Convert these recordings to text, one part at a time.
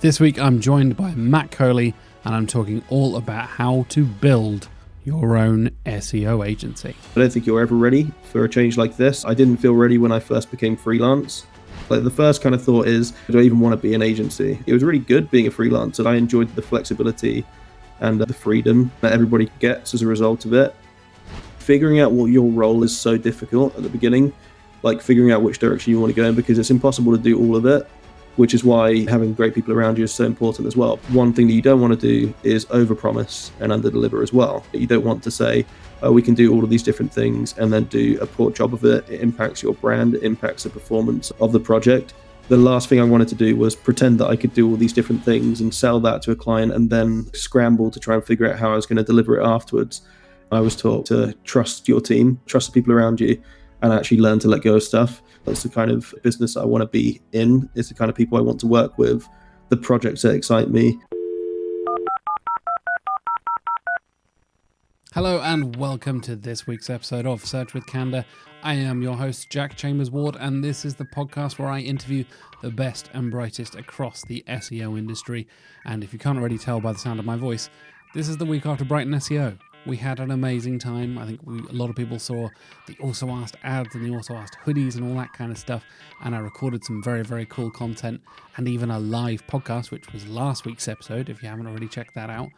This week I'm joined by Matt Kohli and I'm talking all about how to build your own SEO agency. I don't think you're ever ready for a change like this. I didn't feel ready when I first became freelance. Like the first kind of thought is, do I even want to be an agency? It was really good being a freelancer. I enjoyed the flexibility and the freedom that everybody gets as a result of it. Figuring out what your role is so difficult at the beginning, like figuring out which direction you want to go in, because it's impossible to do all of it, which is why having great people around you is so important as well. One thing that you don't want to do is overpromise and underdeliver as well. You don't want to say, oh, we can do all of these different things and then do a poor job of it. It impacts your brand, it impacts the performance of the project. The last thing I wanted to do was pretend that I could do all these different things and sell that to a client and then scramble to try and figure out how I was going to deliver it afterwards. I was taught to trust your team, trust the people around you, and actually learn to let go of stuff. That's the kind of business I want to be in. It's the kind of people I want to work with, the projects that excite me. Hello and welcome to this week's episode of Search with Candour. I am your host, Jack Chambers-Ward, and this is the podcast where I interview the best and brightest across the SEO industry. And if you can't already tell by the sound of my voice, this is the week after Brighton SEO. We had an amazing time. I think a lot of people saw the Also Asked ads and the Also Asked hoodies and all that kind of stuff. And I recorded some very, very cool content and even a live podcast, which was last week's episode, if you haven't already checked that out.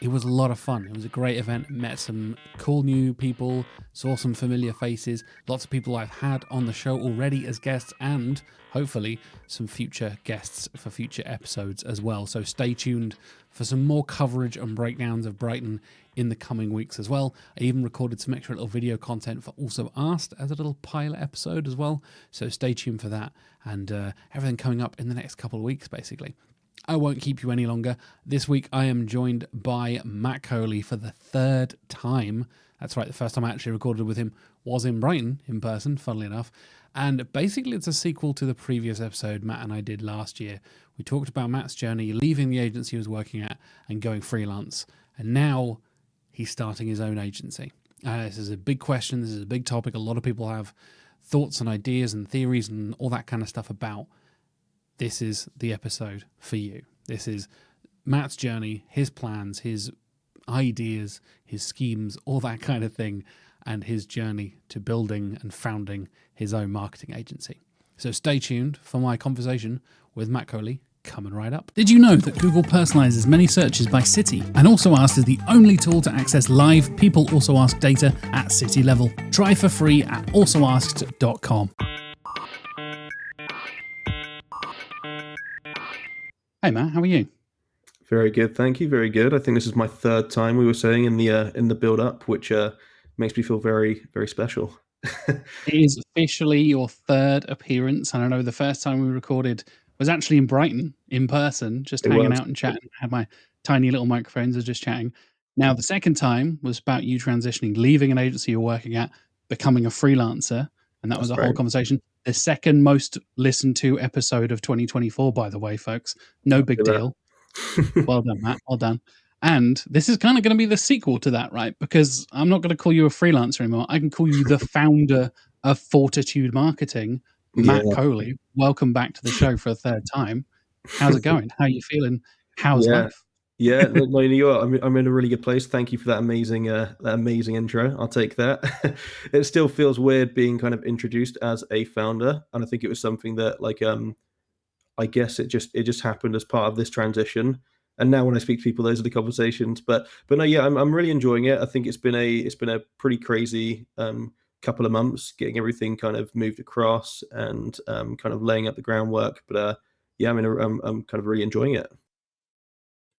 It was a lot of fun. It was a great event. Met some cool new people, saw some familiar faces, lots of people I've had on the show already as guests, and hopefully some future guests for future episodes as well. So stay tuned for some more coverage and breakdowns of Brighton in the coming weeks as well. I even recorded some extra little video content for Also Asked as a little pilot episode as well. So stay tuned for that and everything coming up in the next couple of weeks, basically. I won't keep you any longer. This week I am joined by Matt Kohli for the third time. That's right, the first time I actually recorded with him was in Brighton in person, funnily enough. And basically it's a sequel to the previous episode Matt and I did last year. We talked about Matt's journey, leaving the agency he was working at and going freelance. And now he's starting his own agency. This is a big question. This is a big topic. A lot of people have thoughts and ideas and theories and all that kind of stuff about. This is the episode for you. This is Matt's journey, his plans, his ideas, his schemes, all that kind of thing, and his journey to building and founding his own marketing agency. So stay tuned for my conversation with Matt Kohli coming right up. Did you know that Google personalizes many searches by city and Also Asked is the only tool to access live People Also Asked data at city level? Try for free at alsoasked.com. Hey Matt, how are you? Very good, thank you. Very good. I think this is my third time, we were saying, in the build up, which makes me feel very, very special. It is officially your third appearance, and I know the first time we recorded was actually in Brighton in person, just hanging out and chatting. I had my tiny little microphones, I was just chatting. Now the second time was about you transitioning, leaving an agency you're working at, becoming a freelancer, and that was a whole conversation. The second most listened to episode of 2024, by the way, folks. No big deal. Well done, Matt. Well done. And this is kind of going to be the sequel to that, right? Because I'm not going to call you a freelancer anymore. I can call you the founder of Fortitude Marketing, Matt Kohli. Welcome back to the show for a third time. How's it going? How are you feeling? How's life? Yeah, no, you are. I'm in a really good place. Thank you for that amazing intro. I'll take that. It still feels weird being kind of introduced as a founder, and I think it was something that, like, I guess it just happened as part of this transition. And now when I speak to people, those are the conversations. But no, yeah, I'm really enjoying it. I think it's been a pretty crazy couple of months getting everything kind of moved across and kind of laying out the groundwork. But yeah, I'm kind of really enjoying it.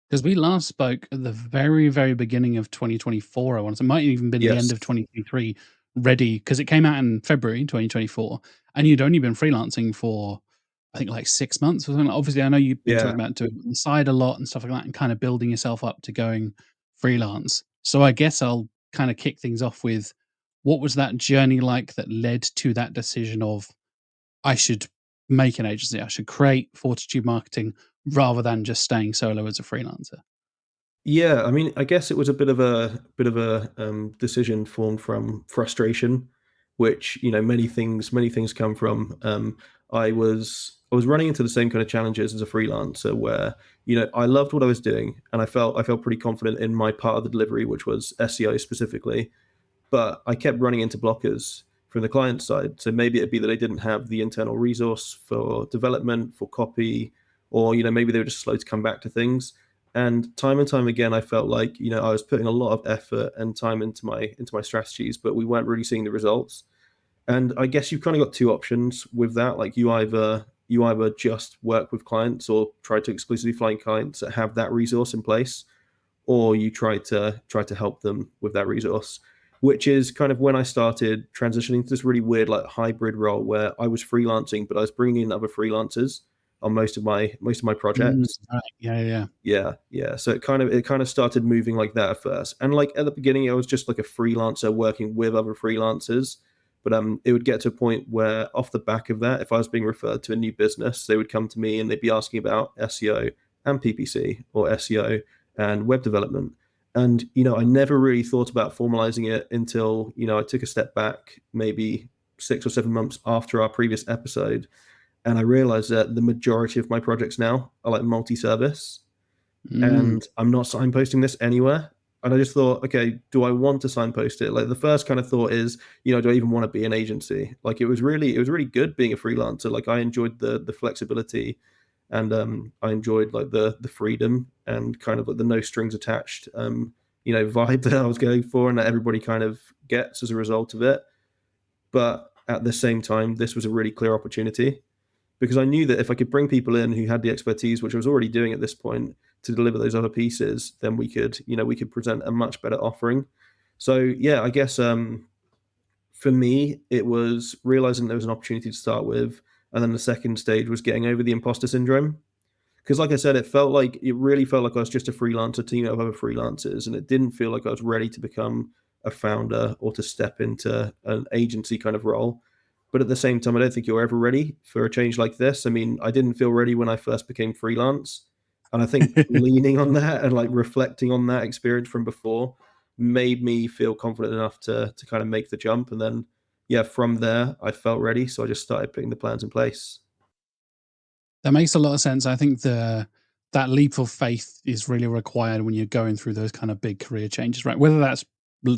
Because we last spoke at the very, very beginning of 2024, I want to say. It might have even been the end of 2023, ready, because it came out in February 2024, and you'd only been freelancing for, I think, like 6 months or something. Obviously, I know you've been talking about doing it on the side a lot and stuff like that, and kind of building yourself up to going freelance. So I guess I'll kind of kick things off with, what was that journey like that led to that decision of, I should make an agency, I should create Fortitude Marketing rather than just staying solo as a freelancer? Yeah, I mean, I guess it was a bit of a decision formed from frustration, which, many things come from. I was I was running into the same kind of challenges as a freelancer where, I loved what I was doing and I felt pretty confident in my part of the delivery, which was SEO specifically, but I kept running into blockers from the client side. So maybe it'd be that they didn't have the internal resource for development, for copy, or maybe they were just slow to come back to things. And time again, I felt like I was putting a lot of effort and time into my strategies, but we weren't really seeing the results. And I guess you've kind of got two options with that. Like you either just work with clients or try to exclusively find clients that have that resource in place, or you try to help them with that resource, which is kind of when I started transitioning to this really weird like hybrid role where I was freelancing, but I was bringing in other freelancers on most of my projects. Right. Yeah, yeah. Yeah. So it kind of started moving like that at first. And like at the beginning, I was just like a freelancer working with other freelancers. But it would get to a point where off the back of that, if I was being referred to a new business, they would come to me and they'd be asking about SEO and PPC or SEO and web development. And I never really thought about formalizing it until I took a step back, maybe 6 or 7 months after our previous episode, and I realized that the majority of my projects now are like multi-service, Mm. and I'm not signposting this anywhere. And I just thought, okay, do I want to signpost it? Like the first kind of thought is, do I even want to be an agency? Like it was really good being a freelancer. Like I enjoyed the flexibility, and I enjoyed like the freedom and kind of like the no strings attached vibe that I was going for, and that everybody kind of gets as a result of it. But at the same time, this was a really clear opportunity because I knew that if I could bring people in who had the expertise, which I was already doing at this point, to deliver those other pieces, then we could present a much better offering. So yeah, I guess for me, it was realizing there was an opportunity to start with, and then the second stage was getting over the imposter syndrome. Because, like I said, it really felt like I was just a freelancer team of other freelancers, and it didn't feel like I was ready to become a founder or to step into an agency kind of role. But at the same time, I don't think you're ever ready for a change like this. I mean, I didn't feel ready when I first became freelance. And I think leaning on that and like reflecting on that experience from before made me feel confident enough to kind of make the jump. And then, yeah, from there, I felt ready. So I just started putting the plans in place. That makes a lot of sense. I think that leap of faith is really required when you're going through those kind of big career changes, right? Whether that's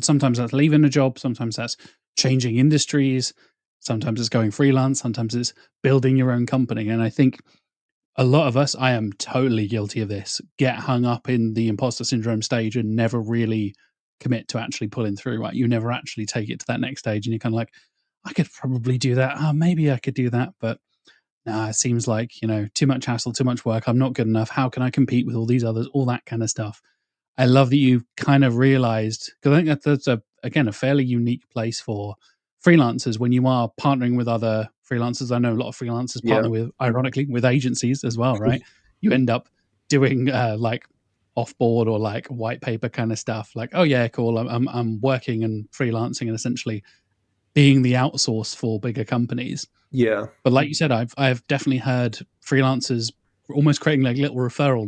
sometimes that's leaving a job, sometimes that's changing industries, sometimes it's going freelance, sometimes it's building your own company. And I think a lot of us, I am totally guilty of this, get hung up in the imposter syndrome stage and never really commit to actually pulling through, right? You never actually take it to that next stage and you're kind of like, I could probably do that. Oh, maybe I could do that, but it seems like, too much hassle, too much work. I'm not good enough. How can I compete with all these others? All that kind of stuff. I love that you kind of realized, because I think that's again, a fairly unique place for freelancers when you are partnering with other freelancers. I know a lot of freelancers Yeah. partner with, ironically, with agencies as well, right? You end up doing like off board or like white paper kind of stuff. Like, oh yeah, cool. I'm working and freelancing and essentially being the outsource for bigger companies. Yeah. But like you said, I've definitely heard freelancers almost creating like little referral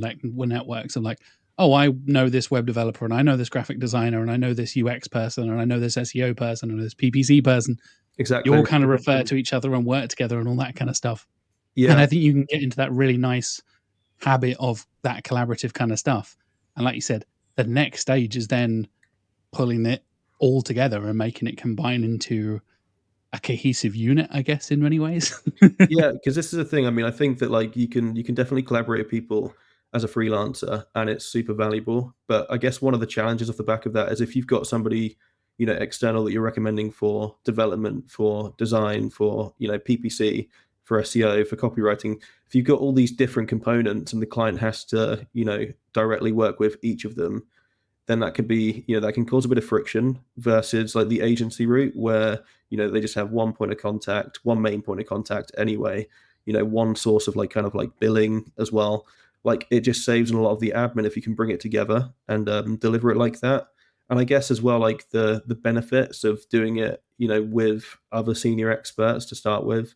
networks of like, oh, I know this web developer and I know this graphic designer and I know this UX person and I know this SEO person and this PPC person. You all Exactly. kind of refer to each other and work together and all that kind of stuff. And Yeah. I think you can get into that really nice habit of that collaborative kind of stuff. And like you said, the next stage is then pulling it all together and making it combine into a cohesive unit, I guess, in many ways. Yeah, because this is the thing. I mean, I think that like you can definitely collaborate with people as a freelancer, and it's super valuable. But I guess one of the challenges off the back of that is if you've got somebody external that you're recommending for development, for design, for PPC, for SEO, for copywriting. If you've got all these different components, and the client has to directly work with each of them, then that could be that can cause a bit of friction versus like the agency route where they just have one point of contact, one main point of contact anyway, one source of like kind of like billing as well. Like it just saves a lot of the admin if you can bring it together and deliver it like that. And I guess as well, like the benefits of doing it with other senior experts to start with,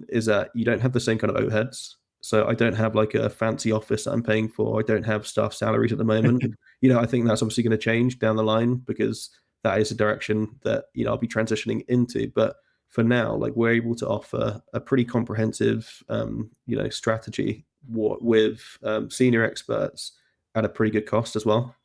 is that you don't have the same kind of overheads. So I don't have like a fancy office that I'm paying for. I don't have staff salaries at the moment. I think that's obviously going to change down the line because that is a direction that I'll be transitioning into. But for now, like we're able to offer a pretty comprehensive, strategy with senior experts at a pretty good cost as well.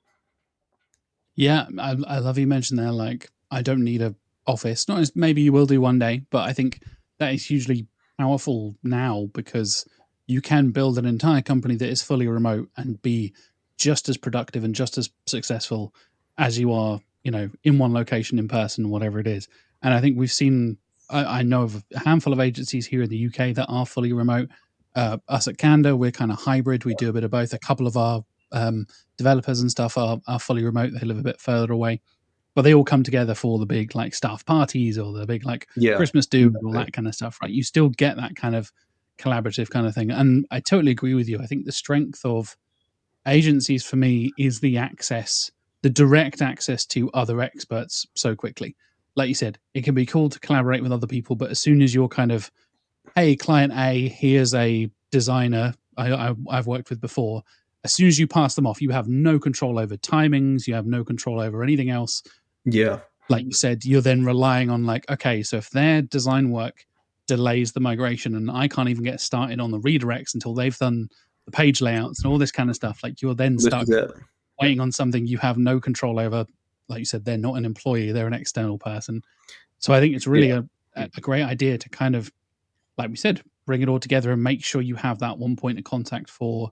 Yeah, I love you mentioned there, like, I don't need a office. Not as maybe you will do one day, but I think that is hugely powerful now because you can build an entire company that is fully remote and be just as productive and just as successful as you are, in one location in person, whatever it is. And I think we've seen, I know of a handful of agencies here in the UK that are fully remote. Us at Candour, we're kind of hybrid. We do a bit of both. A couple of our developers and stuff are fully remote. They live a bit further away, but they all come together for the big like staff parties or the big like Yeah, Christmas do and all that kind of stuff, right? You still get that kind of collaborative kind of thing. And I totally agree with you. I think the strength of agencies for me is the direct access to other experts so quickly. Like you said, it can be cool to collaborate with other people, but as soon as you're kind of, hey, client A, here's a designer I've worked with before. As soon as you pass them off, you have no control over timings. You have no control over anything else. yeah, Like you said, you're then relying on like, okay, so if their design work delays the migration and I can't even get started on the redirects until they've done the page layouts and all this kind of stuff, like you're then this is stuck it. waiting on something you have no control over. Like you said, they're not an employee, they're an external person. So I think it's really Yeah, a great idea to kind of, like we said, bring it all together and make sure you have that one point of contact for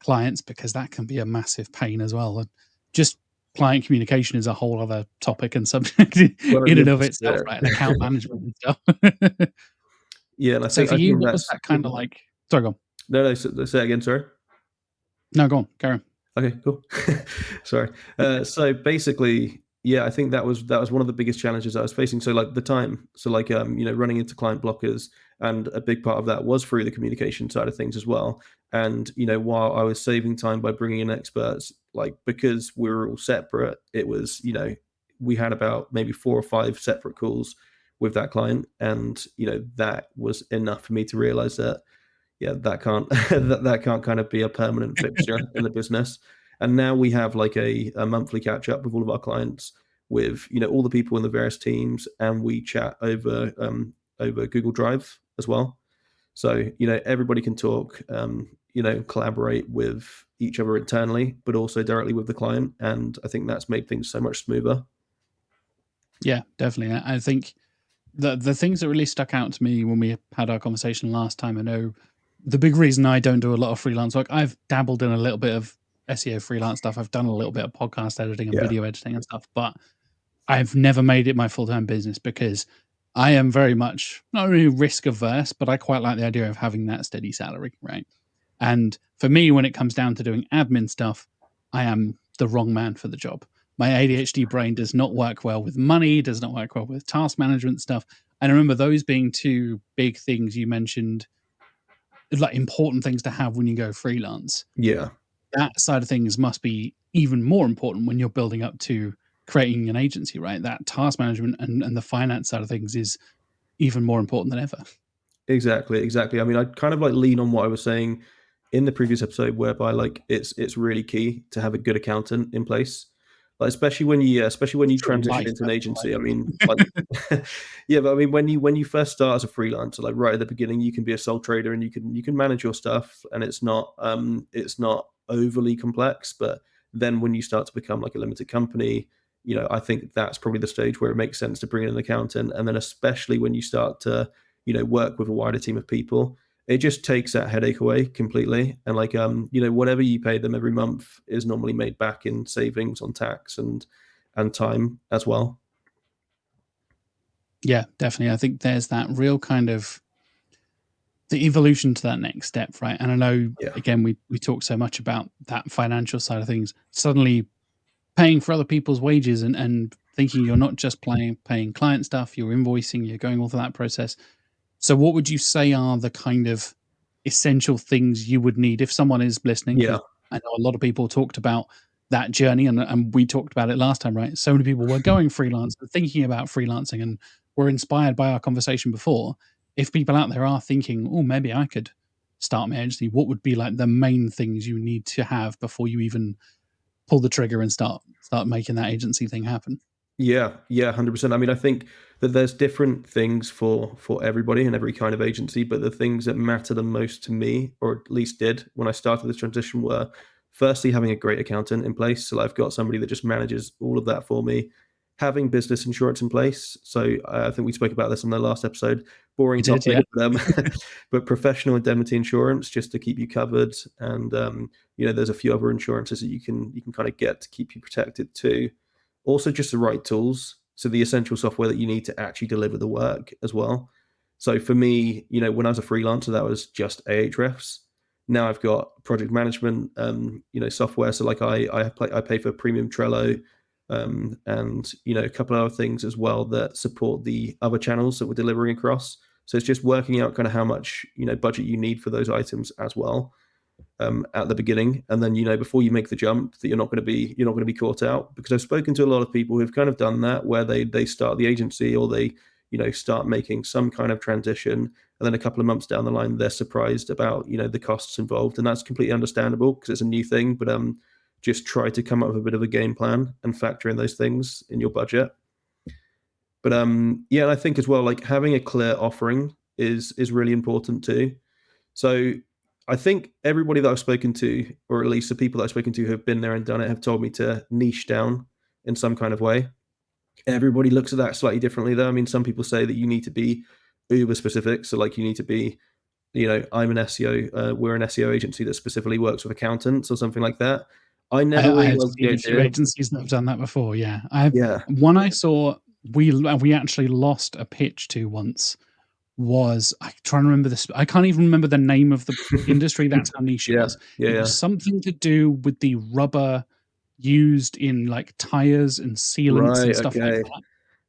clients because that can be a massive pain as well. And just client communication is a whole other topic and subject well, in yeah, and of this is itself, right? And it. account management and stuff. Yeah, and I So think for I you, think what was that's that kind of like? Sorry, go on. no, say it again. Sorry. No, go on. Carry on. Okay, cool. Sorry. So basically, yeah, I think that was one of the biggest challenges I was facing. So like the time, so like running into client blockers, and a big part of that was through the communication side of things as well. And while I was saving time by bringing in experts, like because we were all separate, it was we had about maybe 4 or 5 separate calls with that client, and that was enough for me to realize that yeah, that can't that can't kind of be a permanent fixture in the business. And now we have like a monthly catch up with all of our clients, with all the people in the various teams, and we chat over Google Drive as well. So everybody can talk, collaborate with each other internally, but also directly with the client. And I think that's made things so much smoother. Yeah, definitely. I think the things that really stuck out to me when we had our conversation last time, I know the big reason I don't do a lot of freelance work, I've dabbled in a little bit of SEO freelance stuff. I've done a little bit of podcast editing and Yeah, video editing and stuff, but I've never made it my full-time business because I am very much not really risk averse, but I quite like the idea of having that steady salary, right? And for me, when it comes down to doing admin stuff, I am the wrong man for the job. My ADHD brain does not work well with money, does not work well with task management stuff. And I remember those being two big things you mentioned, like important things to have when you go freelance. yeah. That side of things must be even more important when you're building up to creating an agency, right? That task management and the finance side of things is even more important than ever. Exactly, exactly. I mean, I kind of like lean on what I was saying in the previous episode, whereby like it's really key to have a good accountant in place, like especially when you True transition life into an as well, agency. I mean, I like think. yeah, but I mean when you first start as a freelancer, like right at the beginning, you can be a sole trader and you can manage your stuff, and it's not overly complex. But then when you start to become like a limited company, I think that's probably the stage where it makes sense to bring in an accountant, and then especially when you start to work with a wider team of people, it just takes that headache away completely. And like whatever you pay them every month is normally made back in savings on tax and time as well. Yeah, definitely. I think there's that real kind of the evolution to that next step, right? And I know Yeah, again we talk so much about that financial side of things. Suddenly paying for other people's wages and thinking you're not just paying client stuff, you're invoicing, you're going all through that process. So what would you say are the kind of essential things you would need if someone is listening? yeah, Because I know a lot of people talked about that journey and we talked about it last time, right? So many people were going freelance, thinking about freelancing and were inspired by our conversation before. If people out there are thinking, oh, maybe I could start my agency, what would be like the main things you need to have before you even pull the trigger and start making that agency thing happen? yeah, 100%. I mean, I think that there's different things for everybody and every kind of agency, but the things that matter the most to me, or at least did when I started this transition, were firstly having a great accountant in place. So I've got somebody that just manages all of that for me. Having business insurance in place. So I think we spoke about this on the last episode. Boring You did, yeah. topic, but professional indemnity insurance just to keep you covered. And there's a few other insurances that you can kind of get to keep you protected too. Also, just the right tools. So the essential software that you need to actually deliver the work as well. So for me, when I was a freelancer, that was just Ahrefs. Now I've got project management, software. So like I pay for premium Trello, and a couple of other things as well that support the other channels that we're delivering across. So it's just working out kind of how much budget you need for those items as well, at the beginning, and then before you make the jump, that you're not going to be caught out. Because I've spoken to a lot of people who've kind of done that, where they start the agency, or they start making some kind of transition, and then a couple of months down the line they're surprised about the costs involved, and that's completely understandable because it's a new thing. But just try to come up with a bit of a game plan and factor in those things in your budget. But and I think as well, like having a clear offering is really important too. So I think everybody that I've spoken to, or at least the people that I've spoken to who have been there and done it, have told me to niche down in some kind of way. Everybody looks at that slightly differently, though. I mean, some people say that you need to be uber specific. So, like, you need to be, I'm an SEO, we're an SEO agency that specifically works with accountants or something like that. I never I really have liked the seen a few idea. agencies that have done that before. Yeah, I have Yeah. one I saw. We actually lost a pitch to once. Was I trying to remember this? I can't even remember the name of the industry. That's how niche it Yeah. was. Yeah. It Yeah. was something to do with the rubber used in like tires and sealants and Right. stuff like Okay. that.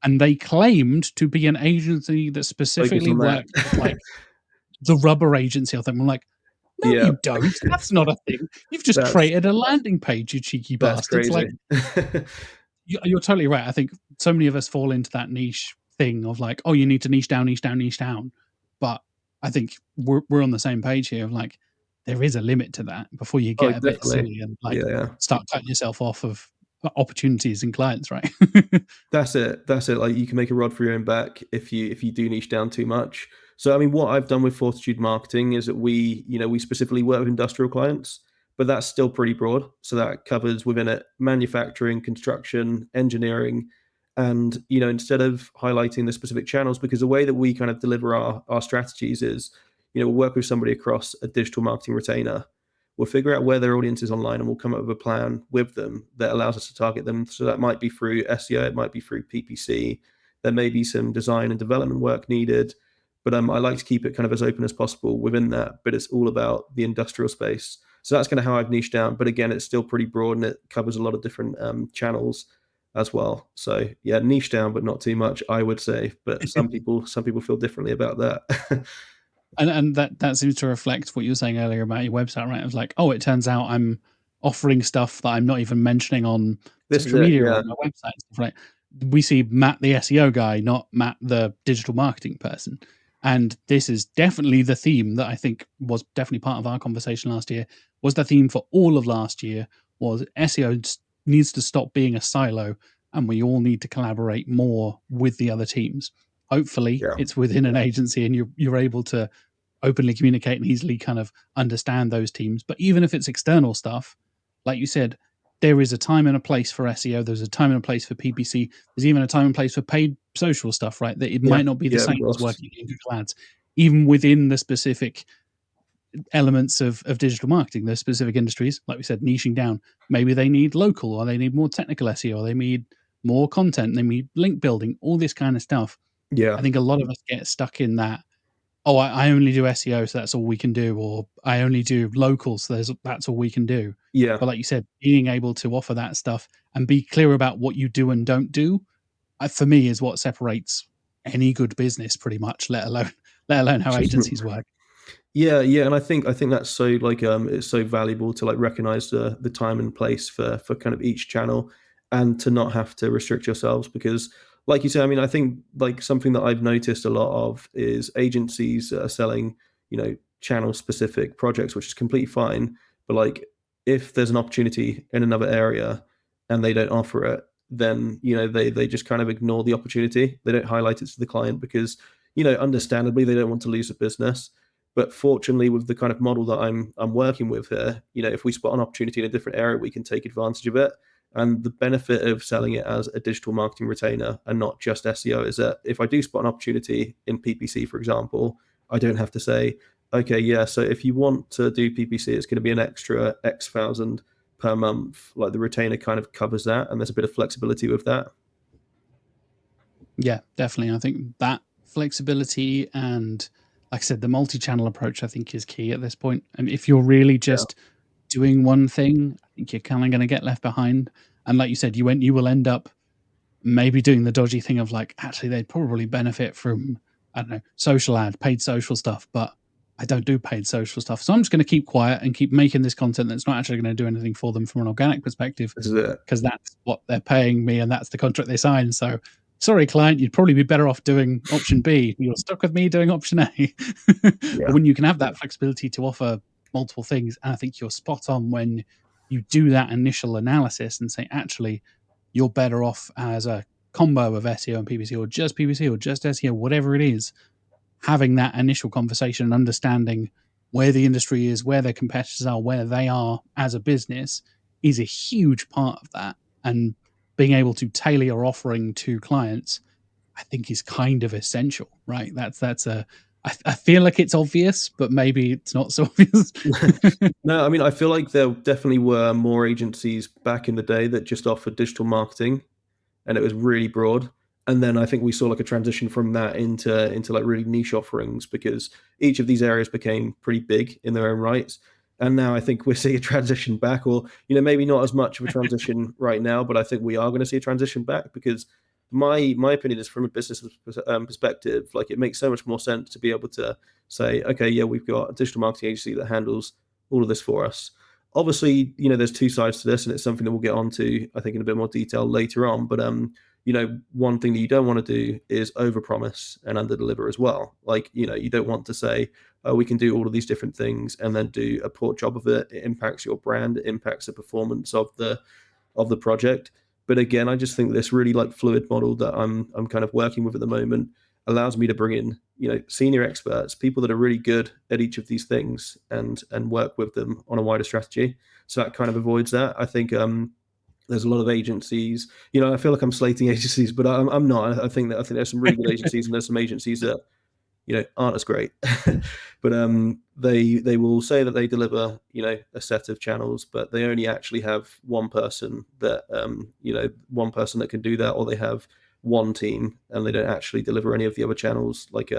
And they claimed to be an agency that Focus specifically on that. worked with like the rubber agency. I think I'm like, no, Yeah. you don't. That's not a thing. You've just That's created a landing page, you cheeky that's bastards. Like, crazy. you're totally right. I think so many of us fall into that niche thing of like, oh, you need to niche down, niche down, niche down. But I think we're on the same page here of like, there is a limit to that before you Oh, get a bit definitely. silly and like Yeah. Yeah. start cutting yourself off of opportunities and clients, right? That's it. That's it. Like you can make a rod for your own back if you do niche down too much. So I mean, what I've done with Fortitude Marketing is that we specifically work with industrial clients, but that's still pretty broad. So that covers within it manufacturing, construction, engineering, and instead of highlighting the specific channels, because the way that we kind of deliver our strategies is, we'll work with somebody across a digital marketing retainer. We'll figure out where their audience is online, and we'll come up with a plan with them that allows us to target them. So that might be through SEO, it might be through PPC. There may be some design and development work needed, but I like to keep it kind of as open as possible within that. But it's all about the industrial space. So that's kind of how I've niched down. But again, it's still pretty broad, and it covers a lot of different channels as well. So yeah, niche down, but not too much, I would say. But some people feel differently about that. And that seems to reflect what you were saying earlier about your website, right? It was like, oh, it turns out I'm offering stuff that I'm not even mentioning on This is social it. media or Yeah. on my website and stuff, right? We see Matt the SEO guy, not Matt the digital marketing person. And this is definitely the theme that I think was definitely part of our conversation last year, was the theme for all of last year, was SEO needs to stop being a silo, and we all need to collaborate more with the other teams. Hopefully Yeah. it's within an agency and you're able to openly communicate and easily kind of understand those teams. But even if it's external stuff, like you said, there is a time and a place for SEO. There's a time and a place for PPC. There's even a time and place for paid social stuff, right? That it Yeah. might not be the Yeah. Of same as course. working in Google Ads. Even within the specific elements of digital marketing, those specific industries, like we said, niching down. Maybe they need local, or they need more technical SEO, or they need more content, they need link building, all this kind of stuff. Yeah. I think a lot of us get stuck in that, oh, I only do SEO, so that's all we can do, or I only do local, so that's all we can do. Yeah. But like you said, being able to offer that stuff and be clear about what you do and don't do, for me, is what separates any good business, pretty much. Let alone how agencies work. Yeah, yeah, and I think that's so like it's so valuable to like recognize the time and place for kind of each channel, and to not have to restrict yourselves. Because like you said, I mean, I think like something that I've noticed a lot of is agencies that are selling, channel specific projects, which is completely fine. But like if there's an opportunity in another area and they don't offer it, then they just kind of ignore the opportunity. They don't highlight it to the client because understandably they don't want to lose the business. But fortunately, with the kind of model that I'm working with here, if we spot an opportunity in a different area, we can take advantage of it. And the benefit of selling it as a digital marketing retainer and not just SEO is that if I do spot an opportunity in PPC, for example, I don't have to say, okay, yeah, so if you want to do PPC, it's going to be an extra X thousand per month. Like the retainer kind of covers that, and there's a bit of flexibility with that. Yeah, definitely. I think that flexibility and, like I said, the multi-channel approach, I think, is key at this point. And if you're really Yeah. just doing one thing, I think you're kind of going to get left behind. And like you said, you will end up maybe doing the dodgy thing of like, actually, they'd probably benefit from, I don't know, social ad, paid social stuff, but I don't do paid social stuff. So I'm just going to keep quiet and keep making this content that's not actually going to do anything for them from an organic perspective, This is it. because that's what they're paying me and that's the contract they sign. So sorry, client, you'd probably be better off doing option B. You're stuck with me doing option A. But Yeah. when you can have that flexibility to offer multiple things, and I think you're spot on when you do that initial analysis and say, actually, you're better off as a combo of SEO and PPC, or just PPC, or just SEO, whatever it is, having that initial conversation and understanding where the industry is, where their competitors are, where they are as a business is a huge part of that. And being able to tailor your offering to clients, I think, is kind of essential, right? I feel like it's obvious, but maybe it's not so obvious. No, I mean, I feel like there definitely were more agencies back in the day that just offered digital marketing, and it was really broad. And then I think we saw like a transition from that into like really niche offerings because each of these areas became pretty big in their own rights. And now I think we're seeing a transition back, or maybe not as much of a transition right now, but I think we are going to see a transition back because my opinion is from a business perspective, like it makes so much more sense to be able to say, okay, yeah, we've got a digital marketing agency that handles all of this for us. Obviously, there's two sides to this, and it's something that we'll get onto, I think, in a bit more detail later on. But one thing that you don't want to do is overpromise and underdeliver as well. Like, you don't want to say, oh, we can do all of these different things and then do a poor job of it. It impacts your brand, it impacts the performance of the project. But again, I just think this really like fluid model that I'm kind of working with at the moment allows me to bring in senior experts, people that are really good at each of these things, and work with them on a wider strategy. So that kind of avoids that. I think there's a lot of agencies. I feel like I'm slating agencies, but I'm not. I think there's some really good agencies, and there's some agencies that aren't as great. But they will say that they deliver a set of channels, but they only actually have one person that one person that can do that, or they have one team and they don't actually deliver any of the other channels like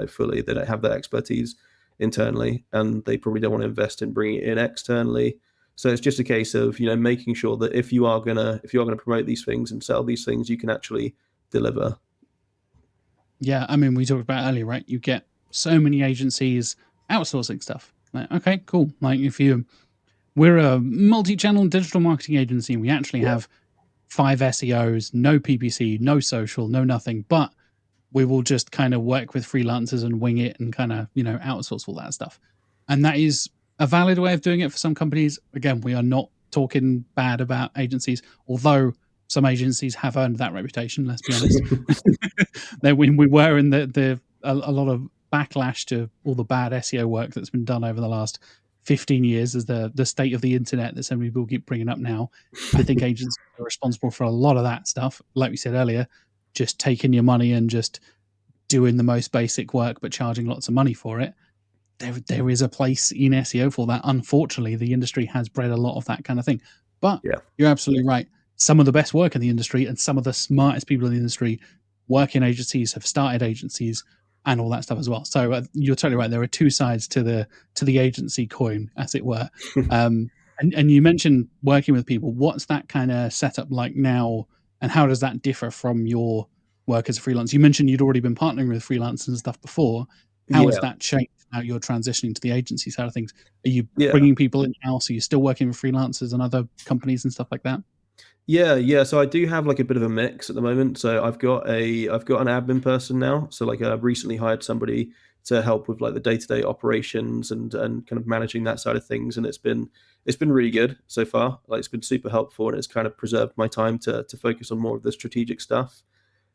fully. They don't have that expertise internally, and they probably don't want to invest in bringing it in externally. So it's just a case of making sure that if you are gonna promote these things and sell these things, you can actually deliver. Yeah, I mean, we talked about earlier, right? You get so many agencies outsourcing stuff. Like, okay, cool. Like, we're a multi-channel digital marketing agency, and we actually Yeah. have 5 SEOs, no PPC, no social, no nothing, but we will just kind of work with freelancers and wing it and kind of, outsource all that stuff. And that is a valid way of doing it for some companies. Again, we are not talking bad about agencies, although some agencies have earned that reputation, let's be honest. That when we were in a lot of backlash to all the bad SEO work that's been done over the last 15 years as the state of the internet that so many people keep bringing up now. I think agencies are responsible for a lot of that stuff. Like we said earlier, just taking your money and just doing the most basic work, but charging lots of money for it. There is a place in SEO for that. Unfortunately, the industry has bred a lot of that kind of thing. But Yeah. you're absolutely right. Some of the best work in the industry and some of the smartest people in the industry work in agencies, have started agencies, and all that stuff as well. So you're totally right. There are two sides to the agency coin, as it were. And you mentioned working with people. What's that kind of setup like now, and how does that differ from your work as a freelancer? You mentioned you'd already been partnering with freelancers and stuff before. How has Yeah. that changed now you're transitioning to the agency side of things? Are you Yeah. bringing people in house? Are you still working with freelancers and other companies and stuff like that? Yeah. So I do have like a bit of a mix at the moment. So I've got an admin person now. So like I've recently hired somebody to help with like the day-to-day operations and kind of managing that side of things. And it's been really good so far. Like it's been super helpful, and it's kind of preserved my time to focus on more of the strategic stuff.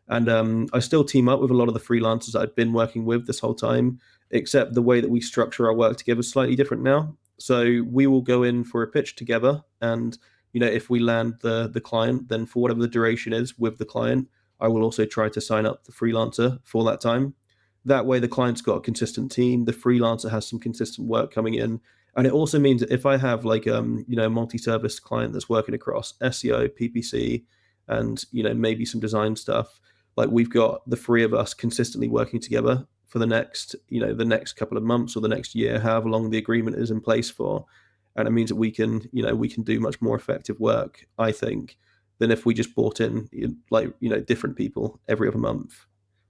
And I still team up with a lot of the freelancers that I've been working with this whole time, except the way that we structure our work together is slightly different now. So we will go in for a pitch together, and if we land the client, then for whatever the duration is with the client, I will also try to sign up the freelancer for that time. That way, the client's got a consistent team. The freelancer has some consistent work coming in, and it also means that if I have like a multi-service client that's working across SEO, PPC, and maybe some design stuff, like we've got the three of us consistently working together for the next couple of months or the next year, however long the agreement is in place for. And it means that we can do much more effective work, I think, than if we just brought in different people every other month.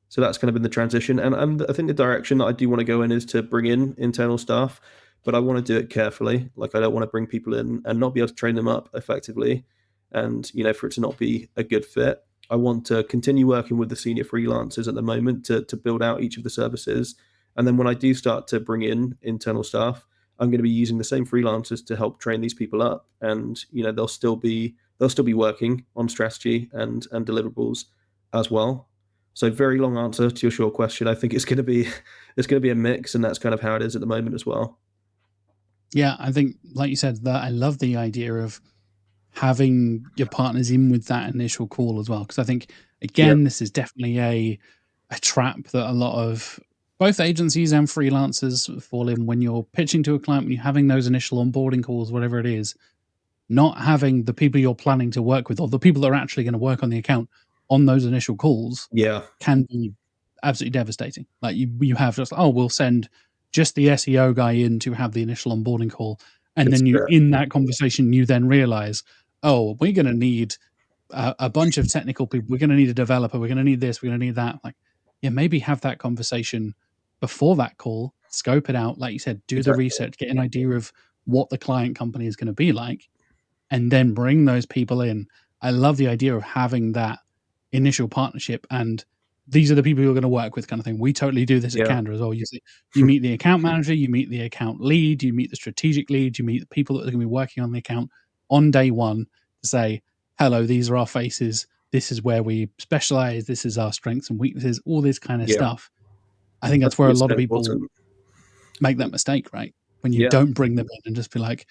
So that's kind of been the transition. And I think the direction that I do want to go in is to bring in internal staff, but I want to do it carefully. Like I don't want to bring people in and not be able to train them up effectively, and for it to not be a good fit. I want to continue working with the senior freelancers at the moment to build out each of the services. And then when I do start to bring in internal staff, I'm going to be using the same freelancers to help train these people up. And they'll still be working on strategy and deliverables as well. So very long answer to your short question. I think it's going to be a mix, and that's kind of how it is at the moment as well. Yeah, I think, like you said, that I love the idea of having your partners in with that initial call as well. Because I think, Yeah. again, this is definitely a trap that a lot of both agencies and freelancers fall in when you're pitching to a client, when you're having those initial onboarding calls, whatever it is, not having the people you're planning to work with or the people that are actually going to work on the account on those initial calls Yeah. can be absolutely devastating. Like you have just, oh, we'll send just the SEO guy in to have the initial onboarding call. And It's then in that conversation, you then realize, oh, we're going to need a bunch of technical people. We're going to need a developer. We're going to need this. We're going to need that. Like, yeah, maybe have that conversation before that call, scope it out. Like you said, do the exactly. research, get an idea of what the client company is going to be like, and then bring those people in. I love the idea of having that initial partnership, and these are the people you're going to work with, kind of thing. We totally do this at Yeah. Candour as well. You meet the account manager, you meet the account lead, you meet the strategic lead, you meet the people that are going to be working on the account on day one to say, hello, these are our faces. This is where we specialize. This is our strengths and weaknesses, all this kind of Yeah. stuff. I think I that's think where a it's lot so of people important. make that mistake, right? When you Yeah. don't bring them in and just be like,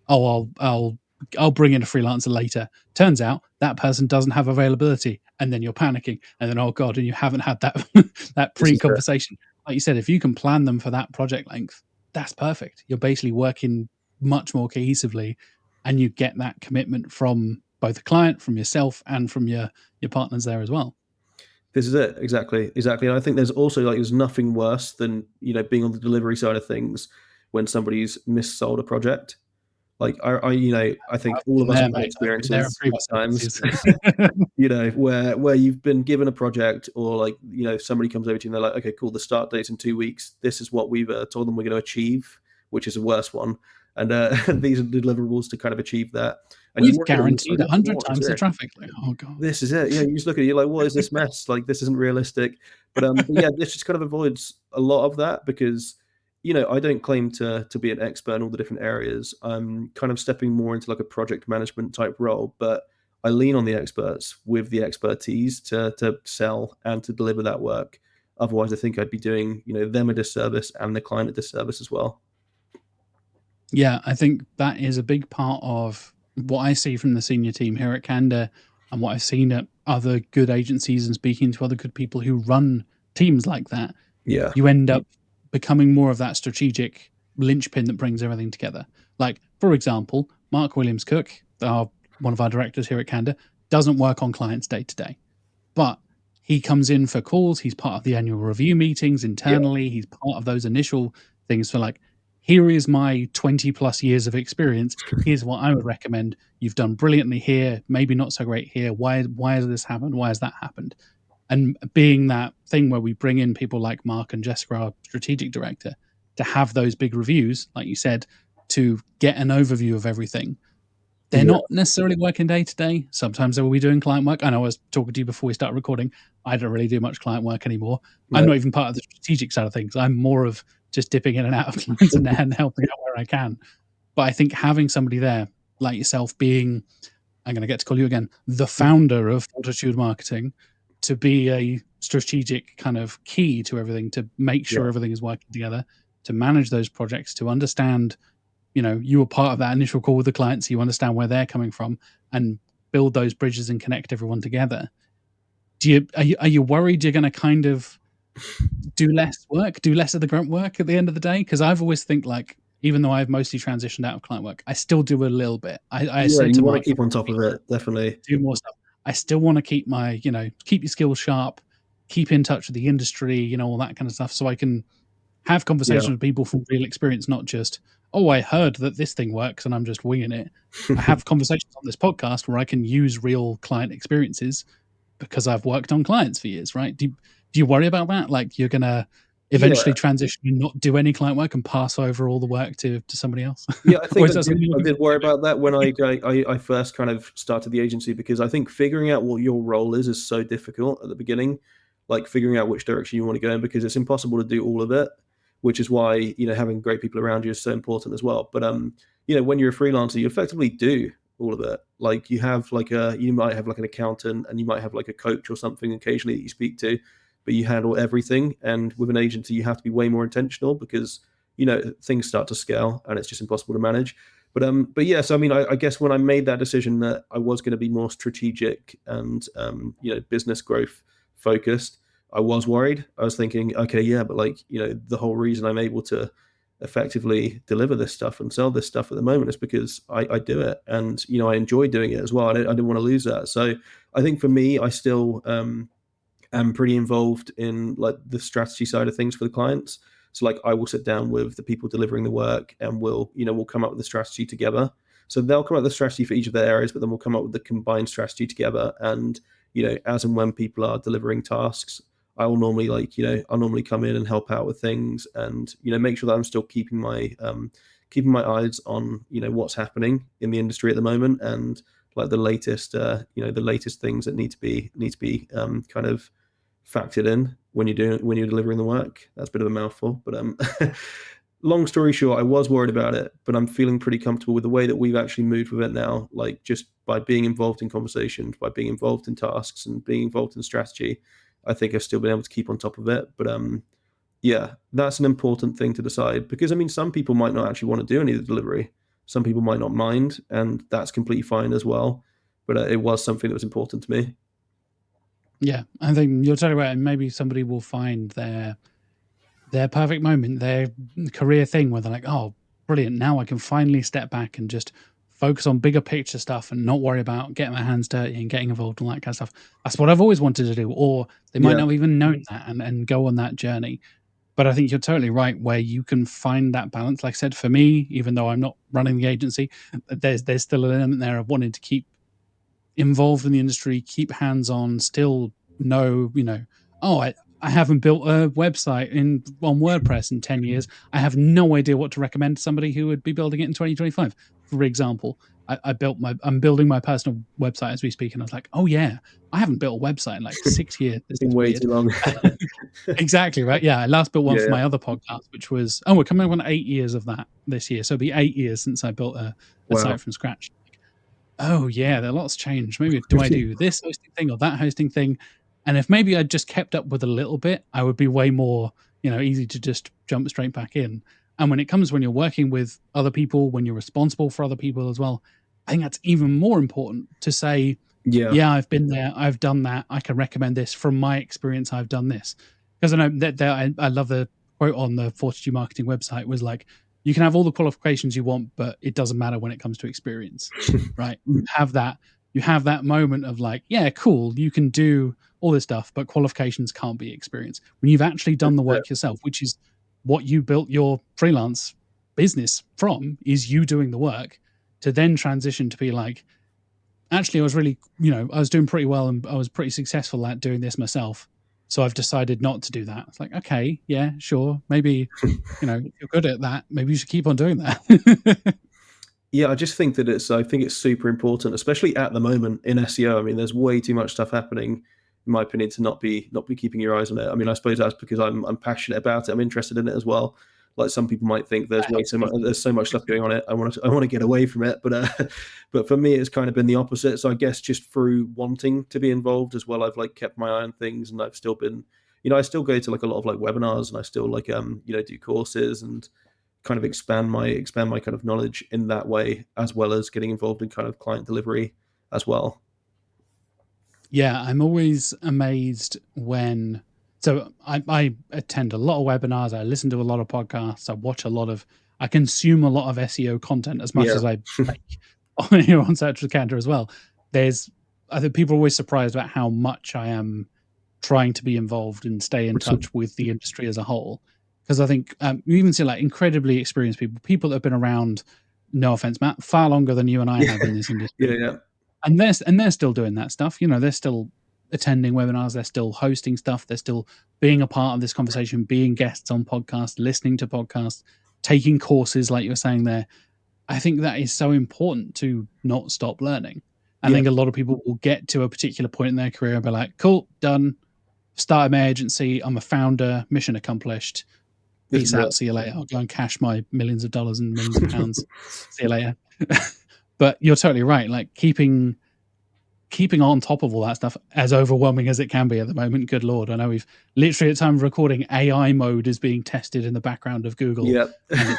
"Oh, I'll bring in a freelancer later." Turns out that person doesn't have availability, and then you're panicking, and then oh god, and you haven't had that that This is it. pre-conversation. Like you said, if you can plan them for that project length, that's perfect. You're basically working much more cohesively, and you get that commitment from both the client, from yourself, and from your partners there as well. This is it. Exactly. And I think there's nothing worse than being on the delivery side of things when somebody's missold a project. Like I think all of Been us there, have had mate. I've been there in experiences at previous times, agencies. where you've been given a project, or like somebody comes over to you and they're like, okay, cool, the start date's in 2 weeks. This is what we've told them we're going to achieve, which is a worse one, and these are the deliverables to kind of achieve that. And you We've work at it, and it's like, guaranteed 100 what is times the this? traffic. Like, oh god. This is it. Yeah, you just look at it, you're like, what is this mess? Like, this isn't realistic. But yeah, this just kind of avoids a lot of that because I don't claim to be an expert in all the different areas. I'm kind of stepping more into like a project management type role, but I lean on the experts with the expertise to sell and to deliver that work. Otherwise, I think I'd be doing them a disservice and the client a disservice as well. Yeah, I think that is a big part of what I see from the senior team here at Candour and what I've seen at other good agencies and speaking to other good people who run teams like that. Yeah, You end up becoming more of that strategic linchpin that brings everything together. Like, for example, Mark Williams Cook, one of our directors here at Candour, doesn't work on clients day to day, but he comes in for calls. He's part of the annual review meetings yeah, internally. He's part of those initial things for like, here is my 20 plus years of experience. Here's what I would recommend. You've done brilliantly here, maybe not so great here. Why has this happened? Why has that happened? And being that thing where we bring in people like Mark and Jessica, our strategic director, to have those big reviews, like you said, to get an overview of everything. They're Yeah. not necessarily working day to day. Sometimes they will be doing client work. I know I was talking to you before we started recording. I don't really do much client work anymore. I'm No. not even part of the strategic side of things. I'm more of just dipping in and out of clients and helping out where I can. But I think having somebody there like yourself being, I'm going to get to call you again, the founder of Fortitude Marketing, to be a strategic kind of key to everything, to make Yeah. sure everything is working together, to manage those projects, to understand, you were part of that initial call with the clients, so you understand where they're coming from and build those bridges and connect everyone together. Are you worried you're going to kind of do less work, do less of the grunt work at the end of the day? Because I've always think like, even though I've mostly transitioned out of client work, I still do a little bit. I Yeah, said you to want to Mike, keep on top of it, definitely. do more stuff. I still want to keep my, keep your skills sharp, keep in touch with the industry, all that kind of stuff, so I can have Yeah. conversations with people from real experience, not just, oh, I heard that this thing works and I'm just winging it. I have conversations on this podcast where I can use real client experiences because I've worked on clients for years, right? Do you worry about that? Like you're going to Yeah. eventually transition and not do any client work and pass over all the work to somebody else? Yeah, I Or think is that something you're I looking did forward worry to about that when I first kind of started the agency, because I think figuring out what your role is so difficult at the beginning, like figuring out which direction you want to go in, because it's impossible to do all of it, which is why, having great people around you is so important as well. But when you're a freelancer, you effectively do all of it. Like you might have like an accountant, and you might have like a coach or something occasionally that you speak to, but you handle everything. And with an agency, you have to be way more intentional, because things start to scale and it's just impossible to manage. But yes, I mean, I guess when I made that decision that I was going to be more strategic and business growth focused, I was worried. I was thinking, okay, yeah, but like the whole reason I'm able to effectively deliver this stuff and sell this stuff at the moment is because I do it, and I enjoy doing it as well. I didn't want to lose that. So I think for me, I still am pretty involved in like the strategy side of things for the clients. So like I will sit down with the people delivering the work, and we'll come up with the strategy together. So they'll come up with the strategy for each of their areas, but then we'll come up with the combined strategy together. And as and when people are delivering tasks, I will normally I'll normally come in and help out with things, and make sure that I'm still keeping my eyes on what's happening in the industry at the moment, and like the latest the latest things that need to be kind of factored in when you're delivering the work. That's a bit of a mouthful, but long story short, I was worried about it, but I'm feeling pretty comfortable with the way that we've actually moved with it now. Like just by being involved in conversations, by being involved in tasks, and being involved in strategy, I think I've still been able to keep on top of it. But yeah, that's an important thing to decide, because I mean, some people might not actually want to do any of the delivery. Some people might not mind, and that's completely fine as well. But it was something that was important to me. Yeah, I think you're totally right. And maybe somebody will find their perfect moment, their career thing where they're like, oh, brilliant. Now I can finally step back and just focus on bigger picture stuff and not worry about getting my hands dirty and getting involved in all that kind of stuff. That's what I've always wanted to do. Or they might Yeah, not have even known that and go on that journey. But I think you're totally right where you can find that balance. Like I said, for me, even though I'm not running the agency, there's still an element there of wanting to keep involved in the industry, keep hands on, still know, oh, I haven't built a website on WordPress in 10 years. I have no idea what to recommend to somebody who would be building it in 2025. For example, I'm building my personal website as we speak, and I was like, oh yeah, I haven't built a website in like 6 years. This been is way weird. too long. Exactly right. Yeah, I last built one for Yeah, my other podcast, which was we're coming up on 8 years of that this year, so it'll be 8 years since I built a wow. site from scratch. Oh yeah, a lot's changed. Maybe do I do this hosting thing or that hosting thing? And if maybe I just kept up with a little bit, I would be way more, easy to just jump straight back in. And when you're working with other people, when you're responsible for other people as well, I think that's even more important to say, Yeah, yeah, I've been there, I've done that, I can recommend this from my experience, I've done this. Because I know I love the quote on the Fortitude Marketing website was like, you can have all the qualifications you want, but it doesn't matter when it comes to experience, right? You have that moment of like, yeah, cool, you can do all this stuff, but qualifications can't be experience. When you've actually done that's the it. work yourself, which is what you built your freelance business from, is you doing the work to then transition to be like, actually, I was really, I was doing pretty well and I was pretty successful at doing this myself. So I've decided not to do that. It's like, okay, yeah, sure. Maybe, if you're good at that, maybe you should keep on doing that. Yeah, I just think that I think it's super important, especially at the moment in SEO. I mean, there's way too much stuff happening, in my opinion, to not be keeping your eyes on it. I mean, I suppose that's because I'm passionate about it. I'm interested in it as well. Like some people might think That helps me. there's so much stuff going on it. I want to get away from it, but but for me, it's kind of been the opposite. So I guess just through wanting to be involved as well, I've like kept my eye on things, and I've still been, I still go to like a lot of like webinars, and I still like do courses and kind of expand my kind of knowledge in that way, as well as getting involved in kind of client delivery as well. Yeah, I'm always amazed when. So I attend a lot of webinars. I listen to a lot of podcasts. I consume a lot of SEO content as much Yeah. as I make on here on Search with Candour as well. I think people are always surprised about how much I am trying to be involved and stay in touch with the industry as a whole. Because I think you even see like incredibly experienced people that have been around. No offense, Matt, far longer than you and I have in this Yeah, industry, yeah, and they're still doing that stuff. They're still attending webinars, they're still hosting stuff, they're still being a part of this conversation, being guests on podcasts, listening to podcasts, taking courses like you're saying there. I think that is so important to not stop learning. I yeah. think a lot of people will get to a particular point in their career and be like, cool, done, started my agency, I'm a founder, mission accomplished, This peace is out, see you later, I'll go and cash my millions of dollars and millions of pounds, see you later. But you're totally right, like keeping on top of all that stuff, as overwhelming as it can be at the moment. Good Lord. I know we've literally at time of recording, AI mode is being tested in the background of Google. yeah. And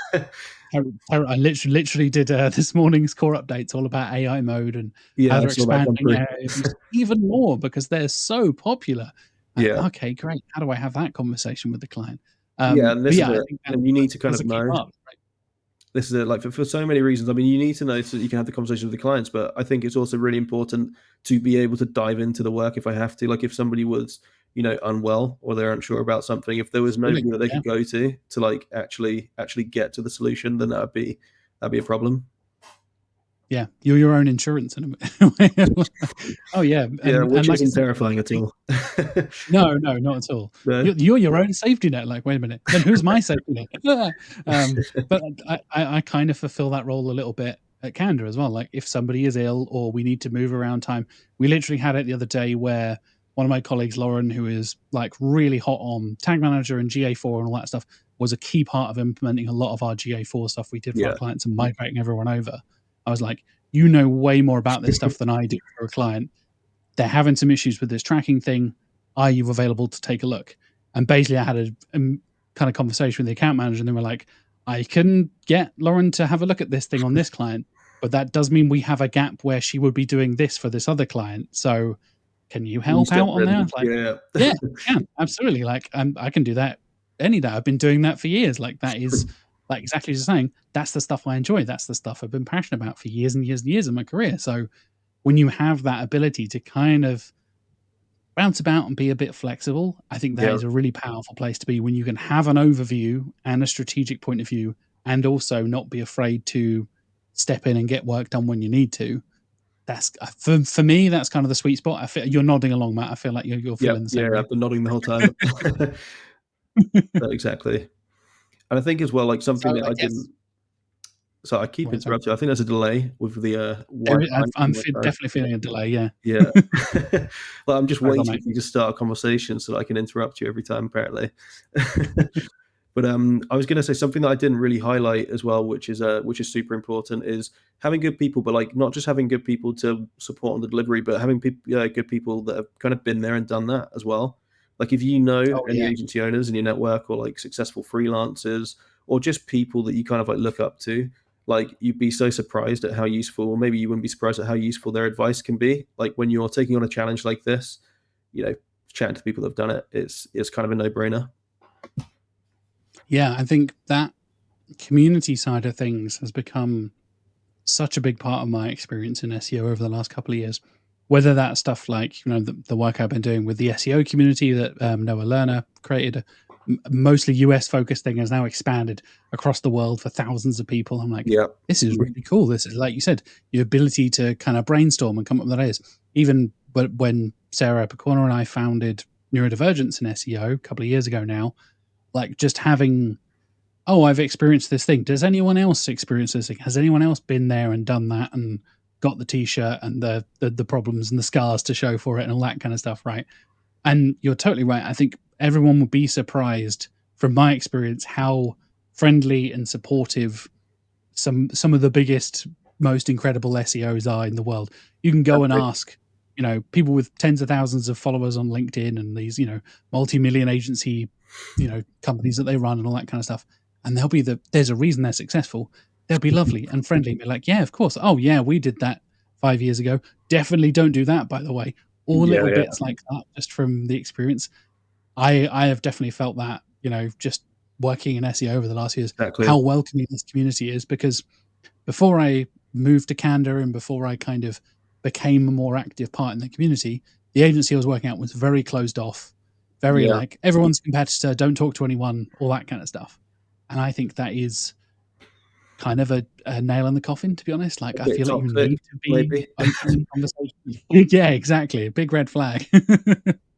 it's I literally did this morning's core updates all about AI mode and how Yeah, I they're saw that come expanding through. AI use even more because they're so popular. Like, Yeah, okay, great. How do I have that conversation with the client? yeah, and But this is yeah, I it. think And you need to kind that's of a key know. part, right? This is it. Like for so many reasons. I mean, you need to know so that you can have the conversation with the clients, but I think it's also really important to be able to dive into the work if I have to. Like if somebody was, unwell or they're unsure about something, if there was Absolutely. nobody that they Yeah. could go to like actually get to the solution, then that'd be a problem. Yeah. You're your own insurance in a way. Oh yeah. Yeah, And which like I isn't said, terrifying at all. no, no, not at all. No. You're your own safety net. Like, wait a minute, then who's my safety net? But I kind of fulfill that role a little bit at Candour as well. Like, if somebody is ill or we need to move around time, we literally had it the other day where one of my colleagues, Lauren, who is like really hot on Tag Manager and GA4 and all that stuff, was a key part of implementing a lot of our GA4 stuff we did for our Yeah. clients and migrating everyone over. I was like, you know way more about this stuff than I do for a client. They're having some issues with this tracking thing. Are you available to take a look? And basically, I had a kind of conversation with the account manager, and they were like, I can get Lauren to have a look at this thing on this client, but that does mean we have a gap where she would be doing this for this other client. So can you You help step out on that? I in. was like, Yeah. yeah, I can. Absolutely. Like, I can do that any day. I've been doing that for years. Like, that is like exactly as you're saying, that's the stuff I enjoy. That's the stuff I've been passionate about for years and years and years of my career. So when you have that ability to kind of bounce about and be a bit flexible, I think that Yeah. is a really powerful place to be when you can have an overview and a strategic point of view and also not be afraid to step in and get work done when you need to. That's for me, that's kind of the sweet spot. I feel you're nodding along, Matt. I feel like you're Yeah. feeling the same Yeah. way. I've been nodding the whole time. Exactly. And I think as well, like So something that I I guess didn't. So I keep right, so interrupting. I think there's a delay with the there Wi-Fi I'm on my phone. definitely feeling a delay. Yeah. Yeah. Well, I'm just Sorry, go on, waiting mate. for you to start a conversation so that I can interrupt you every time, apparently. But I was going to say something that I didn't really highlight as well, which is super important, is having good people, but like not just having good people to support on the delivery, but having good people that have kind of been there and done that as well. Like if you know Oh any yeah. agency owners in your network or like successful freelancers or just people that you kind of like look up to, like you'd be so surprised at how useful, or maybe you wouldn't be surprised at how useful their advice can be. Like when you're taking on a challenge like this, you know, chatting to people that have done it, it's kind of a no brainer. Yeah, I think that community side of things has become such a big part of my experience in SEO over the last couple of years. Whether that's stuff like the work I've been doing with the SEO community that Noah Lerner created, a mostly US focused thing has now expanded across the world for thousands of people. I'm like, Yeah. this is really cool. This is, like you said, your ability to kind of brainstorm and come up with ideas. Even when Sarah Picorna and I founded Neurodivergence in SEO a couple of years ago now, like just having oh, I've experienced this thing. Does anyone else experience this thing? Has anyone else been there and done that and got the t-shirt and the problems and the scars to show for it and all that kind of stuff, right? And you're totally right. I think everyone would be surprised from my experience how friendly and supportive some of the biggest, most incredible SEOs are in the world. You can go and Exactly. ask, people with tens of thousands of followers on LinkedIn and these, multi-million agency, companies that they run and all that kind of stuff. And there's a reason they're successful. They'll be lovely and friendly and be like, yeah, of course. Oh yeah, we did that 5 years ago. Definitely don't do that, by the way. All Yeah, little yeah, bits like that, just from the experience. I have definitely felt that, just working in SEO over the last years, exactly. how welcoming this community is, because before I moved to Candour and before I kind of became a more active part in the community, the agency I was working at was very closed off, very Yeah, like everyone's competitor, don't talk to anyone, all that kind of stuff. And I think that is kind of a nail in the coffin, to be honest. a Like, I bit feel like you toxic, need to be maybe. open in conversation. Yeah, exactly. A big red flag.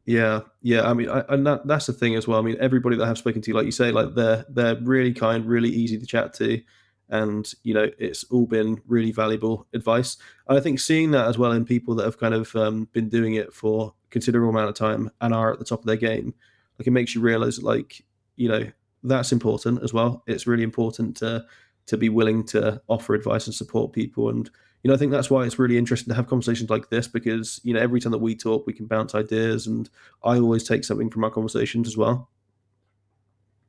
Yeah, yeah. I mean, and that's the thing as well. I mean, everybody that I've spoken to, like you say, like they're really kind, really easy to chat to, and it's all been really valuable advice. And I think seeing that as well in people that have kind of been doing it for a considerable amount of time and are at the top of their game, like it makes you realize, like that's important as well. It's really important to be willing to offer advice and support people. And I think that's why it's really interesting to have conversations like this, because every time that we talk, we can bounce ideas, and I always take something from our conversations as well.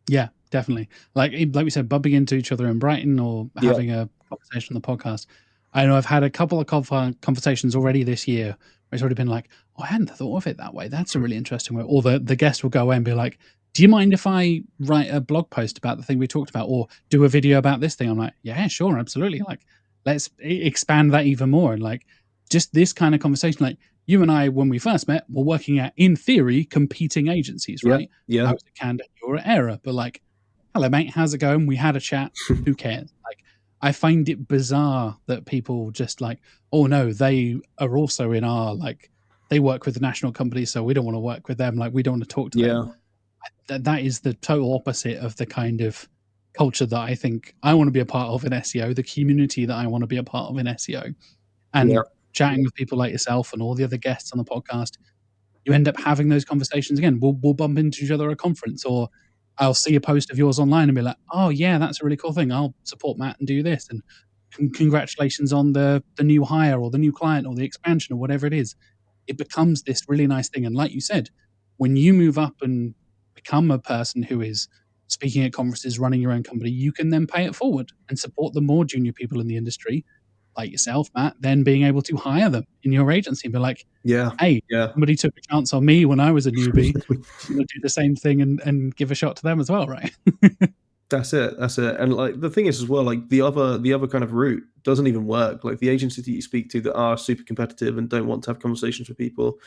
Yeah, definitely. Like we said, bumping into each other in Brighton or Yeah, having a conversation on the podcast. I know I've had a couple of conversations already this year where it's already been like, "Oh, I hadn't thought of it that way. That's a really interesting way." Or the guest will go away and be like, "Do you mind if I write a blog post about the thing we talked about, or do a video about this thing?" I'm like, "Yeah, sure, absolutely. Like, let's expand that even more." And like, just this kind of conversation, like you and I, when we first met, were working at, in theory, competing agencies, yeah, right? I yeah, was at Candour, you were at Era, but like, hello, mate, how's it going? We had a chat. Who cares? Like, I find it bizarre that people just like, oh no, they are also in our like, they work with the national companies, so we don't want to work with them. Like, we don't want to talk to them. yeah, That is the total opposite of the kind of culture that I think I want to be a part of in SEO, the community that I want to be a part of in SEO. yeah, And chatting with people like yourself and all the other guests on the podcast, you end up having those conversations again. We'll bump into each other at a conference, or I'll see a post of yours online and be like, "Oh yeah, that's a really cool thing. I'll support Matt and do this." And congratulations on the new hire or the new client or the expansion or whatever it is. It becomes this really nice thing. And like you said, when you move up and become a person who is speaking at conferences, running your own company, you can then pay it forward and support the more junior people in the industry, like yourself, Matt, then being able to hire them in your agency and be like, yeah, hey, yeah. somebody took a chance on me when I was a newbie. I'm gonna do the same thing and give a shot to them as well, right? That's it. That's it. And like the thing is as well, like the other kind of route doesn't even work. Like the agencies that you speak to that are super competitive and don't want to have conversations with people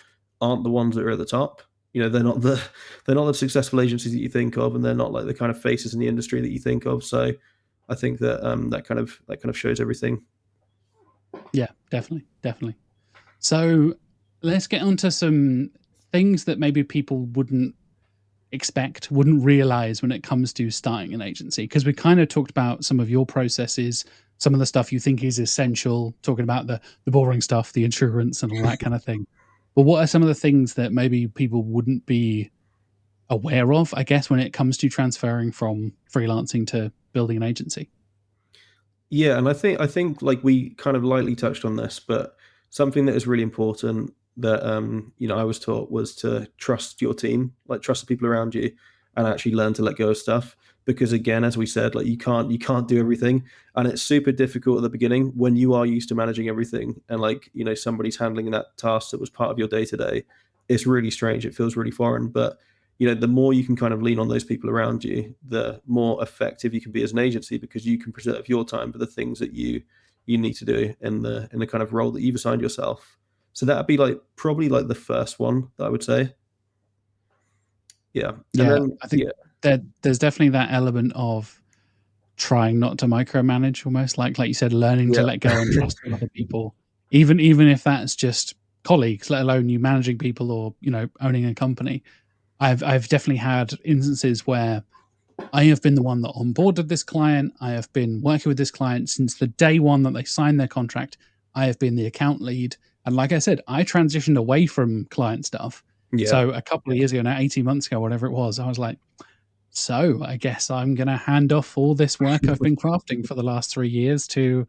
aren't the ones that are at the top. They're not the successful agencies that you think of, and they're not like the kind of faces in the industry that you think of. So I think that that kind of shows everything. Yeah, definitely, definitely. So let's get onto some things that maybe people wouldn't expect, wouldn't realize when it comes to starting an agency. Because we kind of talked about some of your processes, some of the stuff you think is essential, talking about the boring stuff, the insurance and all that kind of thing. But what are some of the things that maybe people wouldn't be aware of, I guess, when it comes to transferring from freelancing to building an agency? Yeah, and I think like we kind of lightly touched on this, but something that is really important that I was taught was to trust your team, like trust the people around you, and actually learn to let go of stuff. Because again, as we said, like you can't do everything, and it's super difficult at the beginning when you are used to managing everything, and like somebody's handling that task that was part of your day to day. It's really strange. It feels really foreign, but the more you can kind of lean on those people around you, the more effective you can be as an agency, because you can preserve your time for the things that you need to do in the kind of role that you've assigned yourself. So that'd be like probably like the first one that I would say. Yeah. And Yeah, then I think yeah, that there's definitely that element of trying not to micromanage, almost like you said, learning to yeah. let go and trusting other people, even if that's just colleagues, let alone you managing people or owning a company. I've definitely had instances where I have been the one that onboarded this client. I have been working with this client since the day one that they signed their contract. I have been the account lead. And like I said, I transitioned away from client stuff. Yeah, So a couple of years ago now, 18 months ago, whatever it was, I was like, so I guess I'm going to hand off all this work I've been crafting for the last 3 years to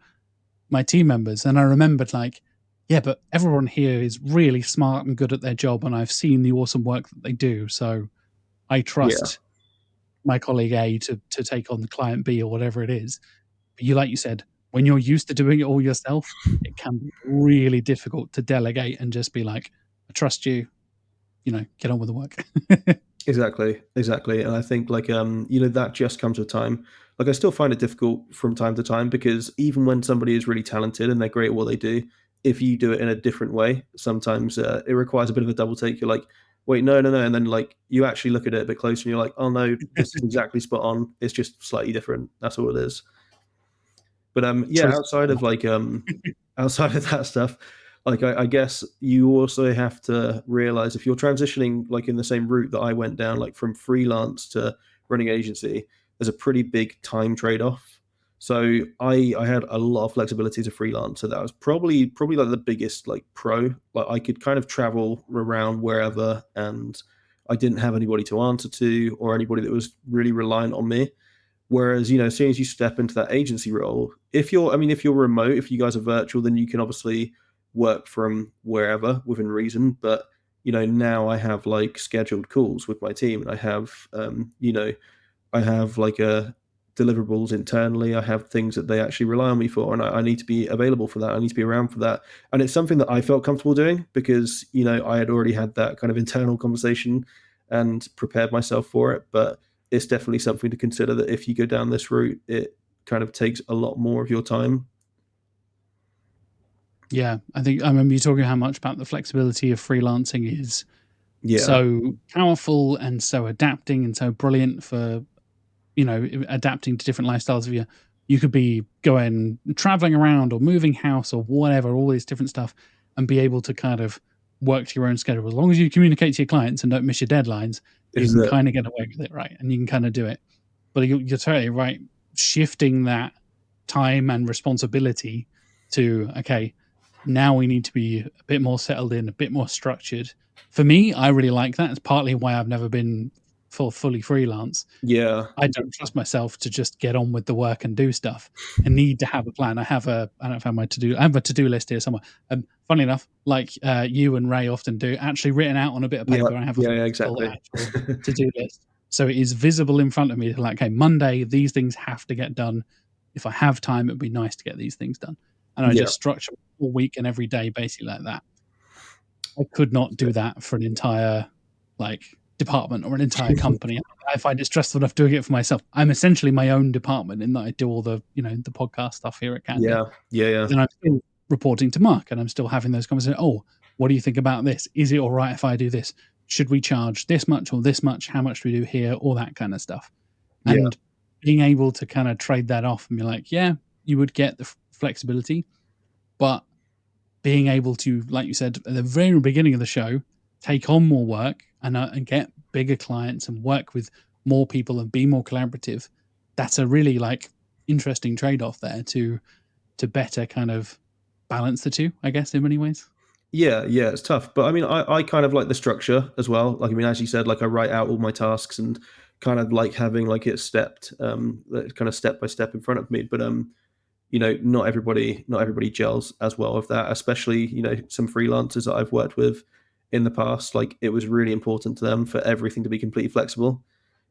my team members. And I remembered, like, yeah, but everyone here is really smart and good at their job. And I've seen the awesome work that they do. So I yeah, trust my colleague A to take on the client B or whatever it is. But you, like you said, when you're used to doing it all yourself, it can be really difficult to delegate and just be like, I trust you, get on with the work. exactly. And I think like that just comes with time. Like I still find it difficult from time to time because even when somebody is really talented and they're great at what they do, if you do it in a different way, sometimes it requires a bit of a double take. You're like, wait, no, no, no, and then like you actually look at it a bit closer and you're like, oh no, this is exactly spot on. It's just slightly different. That's all it is. But yeah, True. outside of that stuff, like I guess you also have to realize if you're transitioning like in the same route that I went down, like from freelance to running agency, there's a pretty big time trade off. So I had a lot of flexibility as a freelancer. That was probably like the biggest like pro. Like I could kind of travel around wherever, and I didn't have anybody to answer to or anybody that was really reliant on me. Whereas, as soon as you step into that agency role, if you're remote, if you guys are virtual, then you can obviously work from wherever within reason. But, now I have like scheduled calls with my team and I have like deliverables internally. I have things that they actually rely on me for, and I need to be available for that. I need to be around for that. And it's something that I felt comfortable doing because, I had already had that kind of internal conversation and prepared myself for it. But it's definitely something to consider that if you go down this route, it kind of takes a lot more of your time. Yeah, I think I remember you talking how much about the flexibility of freelancing is Yeah, so powerful and so adapting and so brilliant for adapting to different lifestyles of you. You could be going traveling around or moving house or whatever, all this different stuff, and be able to kind of work to your own schedule. As long as you communicate to your clients and don't miss your deadlines, this you is can it. kind of get away with it, right? And you can kind of do it. But you're totally right. Shifting that time and responsibility to, okay, now we need to be a bit more settled in, a bit more structured. For me, I really like that. It's partly why I've never been fully freelance. Yeah, I don't trust myself to just get on with the work and do stuff. I need to have a plan. I don't know if I have I have a to-do list here somewhere. Funnily enough, like you and Ray often do, actually written out on a bit of yeah, paper. I have a yeah, physical exactly. actual to-do list. So it is visible in front of me. Like, okay, Monday, these things have to get done. If I have time, it'd be nice to get these things done. And I Yeah, just structure all week and every day basically like that. I could not do that for an entire like department or an entire company. I find it stressful enough doing it for myself. I'm essentially my own department in that I do all the, the podcast stuff here at Candour. yeah, yeah, yeah, But then I'm still reporting to Mark and I'm still having those conversations. Oh, what do you think about this? Is it all right if I do this? Should we charge this much or this much? How much do we do here? All that kind of stuff. yeah, And being able to kind of trade that off and be like, yeah, you would get the flexibility, but being able to, like you said at the very beginning of the show, take on more work and get bigger clients and work with more people and be more collaborative. That's a really like interesting trade off there to better kind of balance the two, I guess, in many ways. yeah, yeah. It's tough, but I mean, I kind of like the structure as well. Like, I mean, as you said, like I write out all my tasks and kind of like having like it stepped, kind of step by step in front of me. But not everybody gels as well with that, especially some freelancers that I've worked with in the past. Like it was really important to them for everything to be completely flexible.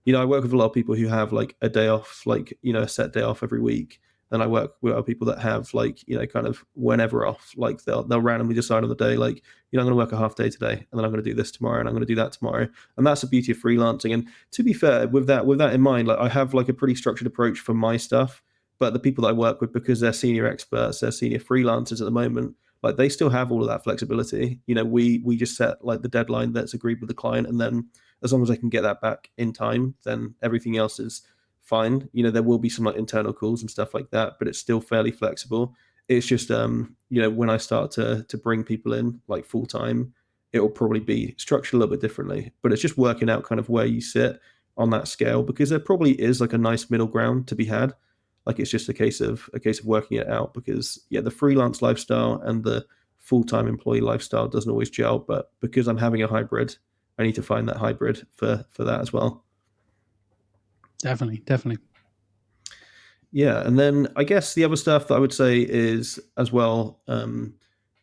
I work with a lot of people who have like a day off, like a set day off every week. Then I work with other people that have like kind of whenever off. Like they'll randomly decide on the day, like I'm going to work a half day today, and then I'm going to do this tomorrow, and I'm going to do that tomorrow. And that's the beauty of freelancing. And to be fair, with that in mind, like I have like a pretty structured approach for my stuff. But the people that I work with, because they're senior experts, they're senior freelancers at the moment, like they still have all of that flexibility. We just set like the deadline that's agreed with the client, and then as long as I can get that back in time, then everything else is fine. There will be some like internal calls and stuff like that, but it's still fairly flexible. It's just when I start to bring people in like full time, it will probably be structured a little bit differently. But it's just working out kind of where you sit on that scale, because there probably is like a nice middle ground to be had. Like it's just a case of working it out, because yeah, the freelance lifestyle and the full-time employee lifestyle doesn't always gel, but because I'm having a hybrid, I need to find that hybrid for that as well. Definitely. Yeah, and then I guess the other stuff that I would say is as well,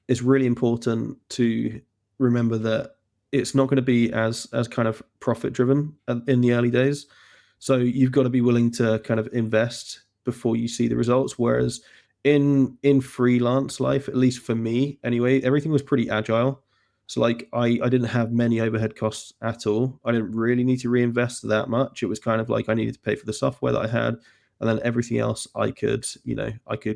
it's really important to remember that it's not going to be as kind of profit driven in the early days. So you've got to be willing to kind of invest before you see the results. Whereas in freelance life, at least for me anyway, everything was pretty agile. So like I didn't have many overhead costs at all. I didn't really need to reinvest that much. It was kind of like I needed to pay for the software that I had, and then everything else I could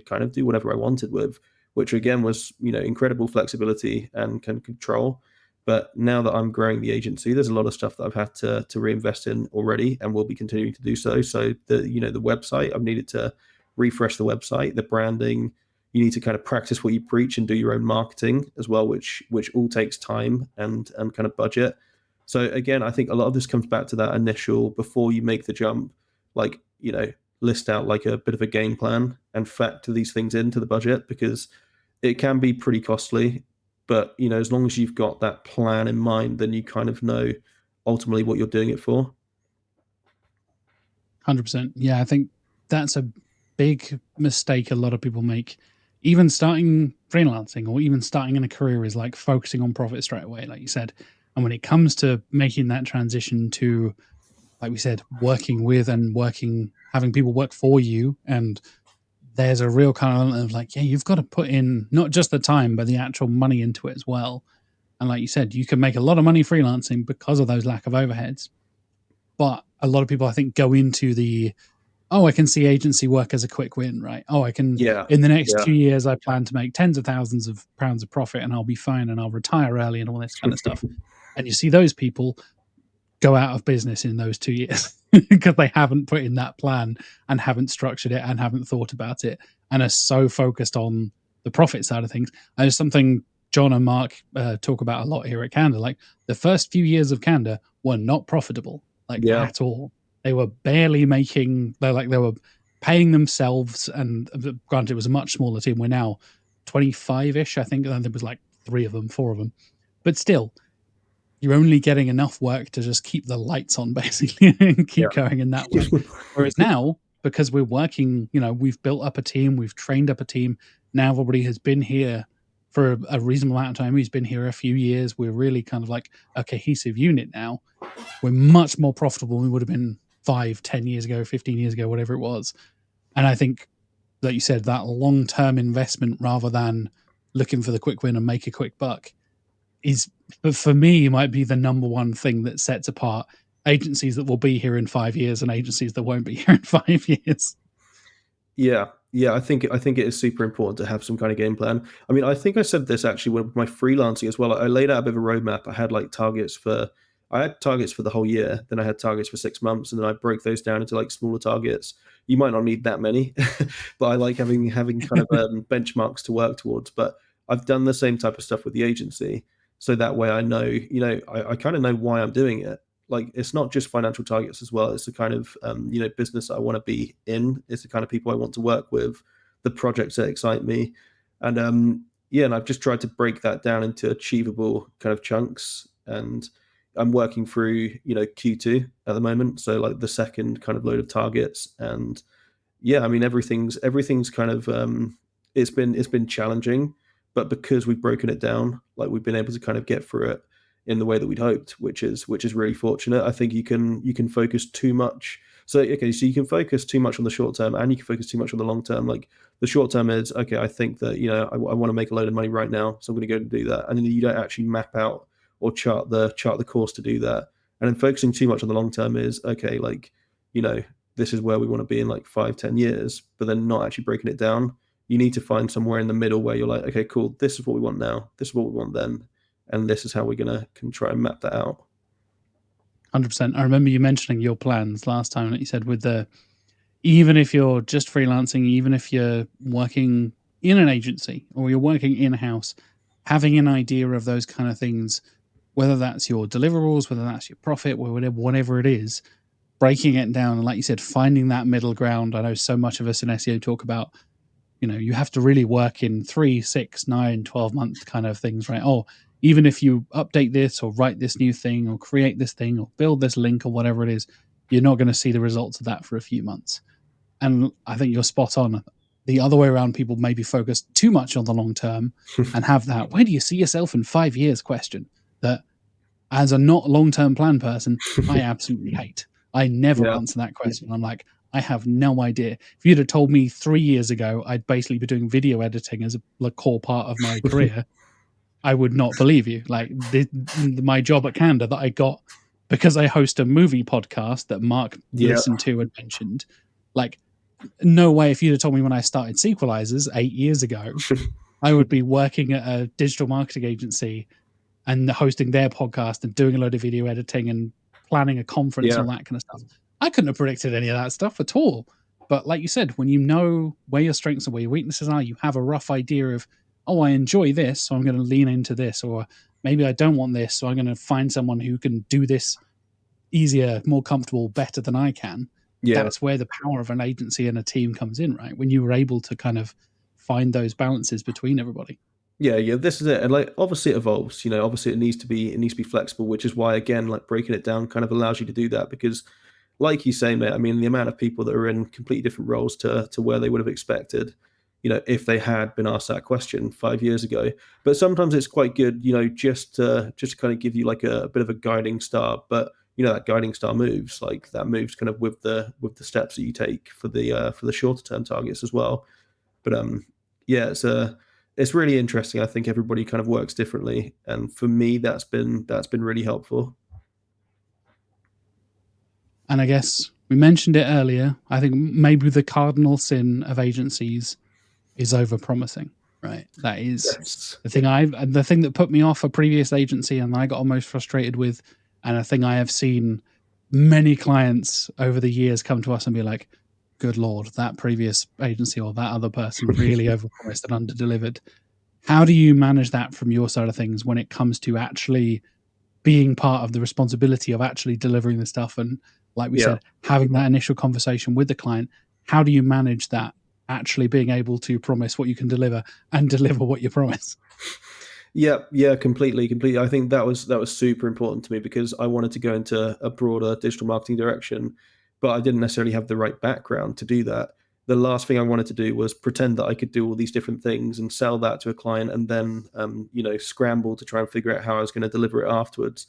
kind of do whatever I wanted with, which again was incredible flexibility and can control. But now that I'm growing the agency, there's a lot of stuff that I've had to reinvest in already, and will be continuing to do so. So the website, I've needed to refresh the website, the branding. You need to kind of practice what you preach and do your own marketing as well, which all takes time and kind of budget. So again, I think a lot of this comes back to that initial, before you make the jump, like list out like a bit of a game plan and factor these things into the budget, because it can be pretty costly. But as long as you've got that plan in mind, then you kind of know ultimately what you're doing it for. 100%. Yeah, I think that's a big mistake a lot of people make. Even starting freelancing or even starting in a career is like focusing on profit straight away, like you said. And when it comes to making that transition to, like we said, working with and having people work for you, and there's a real kind of element of like, yeah, you've got to put in not just the time, but the actual money into it as well. And like you said, you can make a lot of money freelancing because of those lack of overheads. But a lot of people, I think, go into I can see agency work as a quick win, right? I can, Yeah, in the next yeah, 2 years, I plan to make tens of thousands of pounds of profit and I'll be fine and I'll retire early and all this kind of stuff. And you see those people go out of business in those 2 years because they haven't put in that plan and haven't structured it and haven't thought about it and are so focused on the profit side of things. And it's something John and Mark talk about a lot here at Candour. Like the first few years of Candour were not profitable, like yeah, at all. They were barely making. They were paying themselves. And granted, it was a much smaller team. We're now 25-ish, I think. And there was like 4 of them, but still, you're only getting enough work to just keep the lights on, basically, and keep going in that way. yeah. Whereas now, because we're working, we've built up a team, we've trained up a team. Now everybody has been here for a reasonable amount of time. He's been here a few years. We're really kind of like a cohesive unit now. We're much more profitable than we would have been 5, 10 years ago, 15 years ago, whatever it was. And I think, like you said, that long-term investment rather than looking for the quick win and make a quick buck is, but for me, might be the number one thing that sets apart agencies that will be here in 5 years and agencies that won't be here in 5 years. Yeah, yeah. I think it is super important to have some kind of game plan. I mean, I think I said this actually with my freelancing as well. I laid out a bit of a roadmap. I had targets for the whole year, then I had targets for 6 months, and then I broke those down into like smaller targets. You might not need that many, but I like having kind of benchmarks to work towards. But I've done the same type of stuff with the agency, so that way I know, I kind of know why I'm doing it. Like it's not just financial targets as well. It's the kind of business I want to be in. It's the kind of people I want to work with, the projects that excite me, and yeah. And I've just tried to break that down into achievable kind of chunks. And I'm working through Q2 at the moment, so like the second kind of load of targets. And yeah, I mean everything's kind of it's been challenging, but because we've broken it down, like we've been able to kind of get through it in the way that we'd hoped, which is really fortunate. I think you can focus too much. So okay, so you can focus too much on the short term, and you can focus too much on the long term. Like the short term is okay. I think that I want to make a load of money right now, so I'm going to go and do that, and then you don't actually map out or chart the course to do that. And then focusing too much on the long term is okay. Like you know this is where we want to be in like 5-10 years, but then not actually breaking it down. You need to find somewhere in the middle where you're like, okay, cool, this is what we want now, this is what we want then, and this is how we're gonna can try and map that out. 100%. I remember you mentioning your plans last time that you said with even if you're just freelancing, even if you're working in an agency or you're working in house, having an idea of those kind of things, whether that's your deliverables, whether that's your profit, whatever it is, breaking it down, and like you said, finding that middle ground. I know so much of us in SEO talk about, you have to really work in 3, 6, 9, 12-month kind of things, right? Oh, even if you update this or write this new thing or create this thing or build this link or whatever it is, you're not going to see the results of that for a few months. And I think you're spot on. The other way around, people maybe focus too much on the long term and have that, where do you see yourself in 5 years question that, as a not long-term plan person, I absolutely hate. I never Yeah. answer that question. I'm like, I have no idea. If you'd have told me 3 years ago I'd basically be doing video editing as a core part of my career, I would not believe you. Like my job at Candour that I got because I host a movie podcast that Mark Yeah. listened to and mentioned, like, no way. If you'd have told me when I started Sequelizers 8 years ago, I would be working at a digital marketing agency and hosting their podcast and doing a load of video editing and planning a conference Yeah. and all that kind of stuff. I couldn't have predicted any of that stuff at all. But like you said, when you know where your strengths and where your weaknesses are, you have a rough idea of, oh, I enjoy this, so I'm going to lean into this, or maybe I don't want this, so I'm going to find someone who can do this easier, more comfortable, better than I can. Yeah. That's where the power of an agency and a team comes in, right? When you were able to kind of find those balances between everybody. Yeah, this is it. And like obviously it evolves, obviously it needs to be flexible, which is why again, like breaking it down kind of allows you to do that because like you say, mate, I mean the amount of people that are in completely different roles to where they would have expected, if they had been asked that question 5 years ago. But sometimes it's quite good, just to kind of give you like a bit of a guiding star. But that guiding star moves, like that moves kind of with the steps that you take for the shorter term targets as well. But yeah, it's really interesting. I think everybody kind of works differently, and for me, that's been really helpful. And I guess we mentioned it earlier. I think maybe the cardinal sin of agencies is overpromising, right? That is Yes. the thing that put me off a previous agency and I got almost frustrated with, and a thing I have seen many clients over the years come to us and be like, good Lord, that previous agency or that other person really overpromised and underdelivered. How do you manage that from your side of things when it comes to actually being part of the responsibility of actually delivering the stuff? And like we Yeah. said, having that initial conversation with the client, how do you manage that, actually being able to promise what you can deliver and deliver what you promise? Yeah, completely. I think that was super important to me because I wanted to go into a broader digital marketing direction, but I didn't necessarily have the right background to do that. The last thing I wanted to do was pretend that I could do all these different things and sell that to a client, and then scramble to try and figure out how I was going to deliver it afterwards.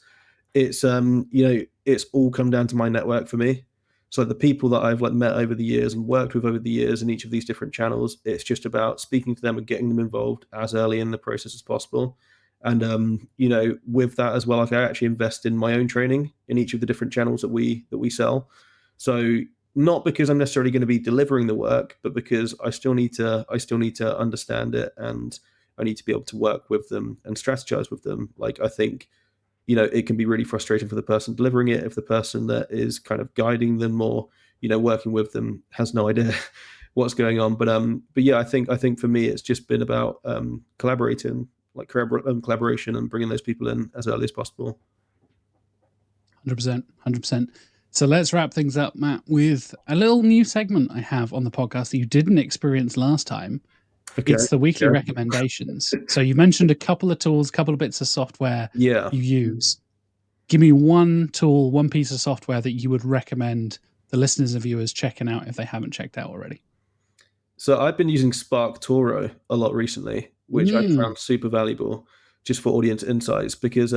It's all come down to my network for me. So the people that I've like met over the years and worked with over the years in each of these different channels, it's just about speaking to them and getting them involved as early in the process as possible. And with that as well, like I actually invest in my own training in each of the different channels that we sell. So not because I'm necessarily going to be delivering the work, but because I still need to understand it, and I need to be able to work with them and strategize with them. Like I think it can be really frustrating for the person delivering it if the person that is kind of guiding them or working with them has no idea what's going on. But yeah, I think for me it's just been about collaborating, like collaboration, and bringing those people in as early as possible. 100%. 100%. So let's wrap things up, Matt, with a little new segment I have on the podcast that you didn't experience last time. Okay. It's the weekly Yeah. recommendations. So you mentioned a couple of tools, a couple of bits of software Yeah. you use. Give me one tool, one piece of software that you would recommend the listeners and viewers checking out if they haven't checked out already. So I've been using Spark Toro a lot recently, which I Mm. found super valuable just for audience insights because,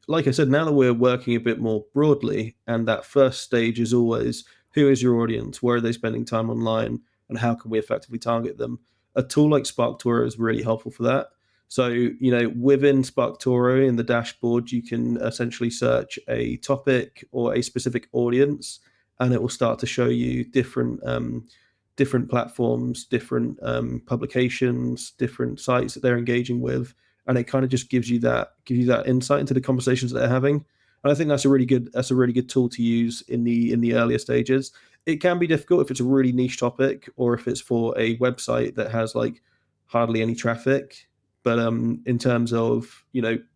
like I said, now that we're working a bit more broadly, and that first stage is always who is your audience, where are they spending time online, and how can we effectively target them? A tool like Spark Toro is really helpful for that. So, within Spark Toro in the dashboard, you can essentially search a topic or a specific audience, and it will start to show you different platforms, different publications, different sites that they're engaging with, and it kind of just gives you that insight into the conversations that they're having. And I think that's a really good tool to use in the earlier stages. It can be difficult if it's a really niche topic or if it's for a website that has like hardly any traffic. But in terms of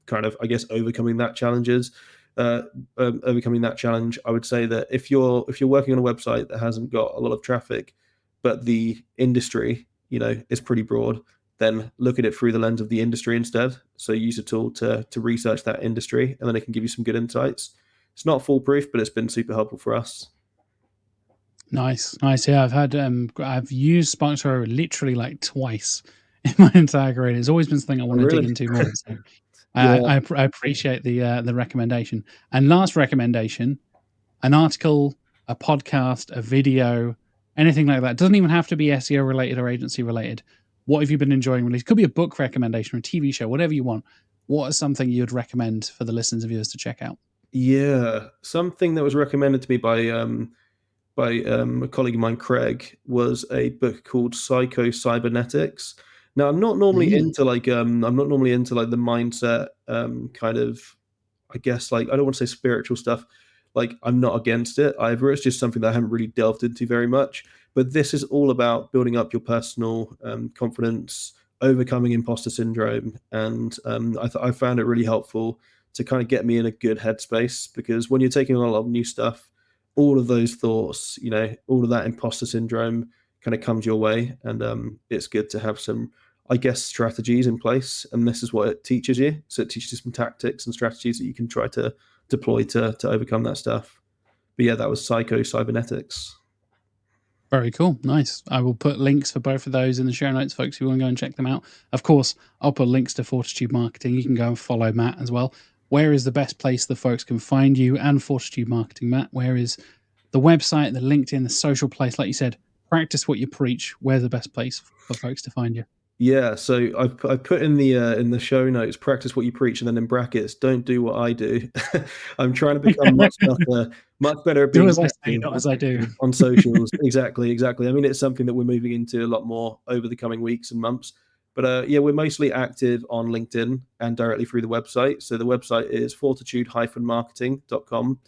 kind of I guess overcoming that challenges, overcoming that challenge, I would say that if you're working on a website that hasn't got a lot of traffic, but the industry, is pretty broad, then look at it through the lens of the industry instead. So use a tool to research that industry, and then it can give you some good insights. It's not foolproof, but it's been super helpful for us. Nice. Yeah, I've used Spark literally like twice in my entire career. It's always been something I want to dig into more. So Yeah. I appreciate the recommendation. And last recommendation: an article, a podcast, a video, anything like that. It doesn't even have to be SEO related or agency related. What have you been enjoying? It could be a book recommendation or a TV show, whatever you want. What is something you'd recommend for the listeners of yours to check out? Yeah, something that was recommended to me by a colleague of mine, Craig, was a book called Psycho Cybernetics. Now, I'm not normally into like the mindset kind of, I guess, like, I don't want to say spiritual stuff. Like, I'm not against it either. It's just something that I haven't really delved into very much. But this is all about building up your personal confidence, overcoming imposter syndrome, and I found it really helpful to kind of get me in a good headspace, because when you're taking on a lot of new stuff, all of those thoughts, all of that imposter syndrome kind of comes your way, and it's good to have some, I guess, strategies in place. And this is what it teaches you. So it teaches you some tactics and strategies that you can try to deploy to overcome that stuff. But yeah, that was Psycho Cybernetics. Very cool. Nice. I will put links for both of those in the show notes, folks, if you want to go and check them out. Of course, I'll put links to Fortitude Marketing. You can go and follow Matt as well. Where is the best place that folks can find you and Fortitude Marketing, Matt? Where is the website, the LinkedIn, the social place? Like you said, practice what you preach. Where's the best place for folks to find you? Yeah, so I put in the show notes, practice what you preach, and then in brackets, don't do what I do. I'm trying to become much better at Do being as I say, active not as I do. on socials. Exactly. I mean, it's something that we're moving into a lot more over the coming weeks and months. But yeah, we're mostly active on LinkedIn and directly through the website. So the website is fortitude-marketing.com.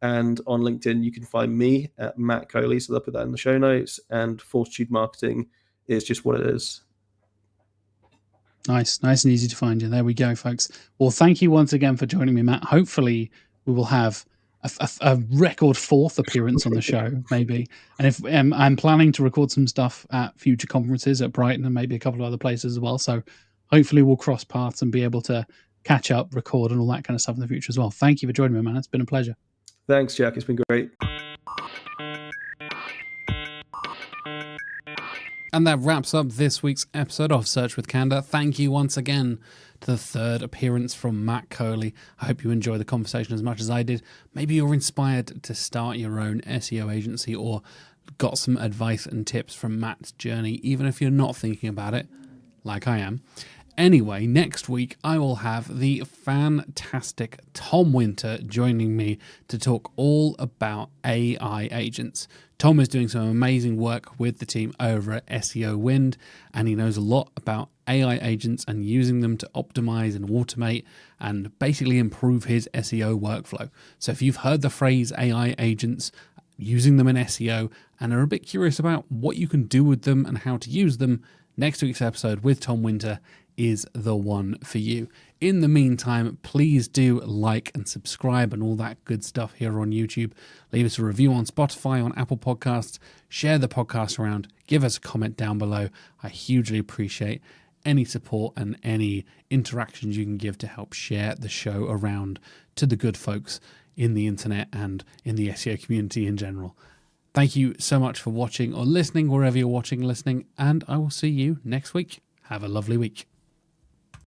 And on LinkedIn, you can find me at Matt Kohli. So I'll put that in the show notes. And Fortitude Marketing is just what it is. Nice and easy to find you. There we go, folks. Well, thank you once again for joining me, Matt. Hopefully, we will have a record fourth appearance on the show, maybe. And if I'm planning to record some stuff at future conferences at Brighton and maybe a couple of other places as well. So hopefully, we'll cross paths and be able to catch up, record, and all that kind of stuff in the future as well. Thank you for joining me, man. It's been a pleasure. Thanks, Jack. It's been great. And that wraps up this week's episode of Search with Candour. Thank you once again to the third appearance from Matt Kohli. I hope you enjoyed the conversation as much as I did. Maybe you're inspired to start your own SEO agency or got some advice and tips from Matt's journey, even if you're not thinking about it, like I am. Anyway, next week I will have the fantastic Tom Winter joining me to talk all about AI agents. Tom is doing some amazing work with the team over at SEO Wind, and he knows a lot about AI agents and using them to optimize and automate and basically improve his SEO workflow. So if you've heard the phrase AI agents, using them in SEO, and are a bit curious about what you can do with them and how to use them, next week's episode with Tom Winter is the one for you. In the meantime, please do like and subscribe and all that good stuff here on YouTube. Leave us a review on Spotify, on Apple Podcasts. Share the podcast around. Give us a comment down below. I hugely appreciate any support and any interactions you can give to help share the show around to the good folks in the internet and in the SEO community in general. Thank you so much for watching or listening, wherever you're watching, listening, and I will see you next week. Have a lovely week.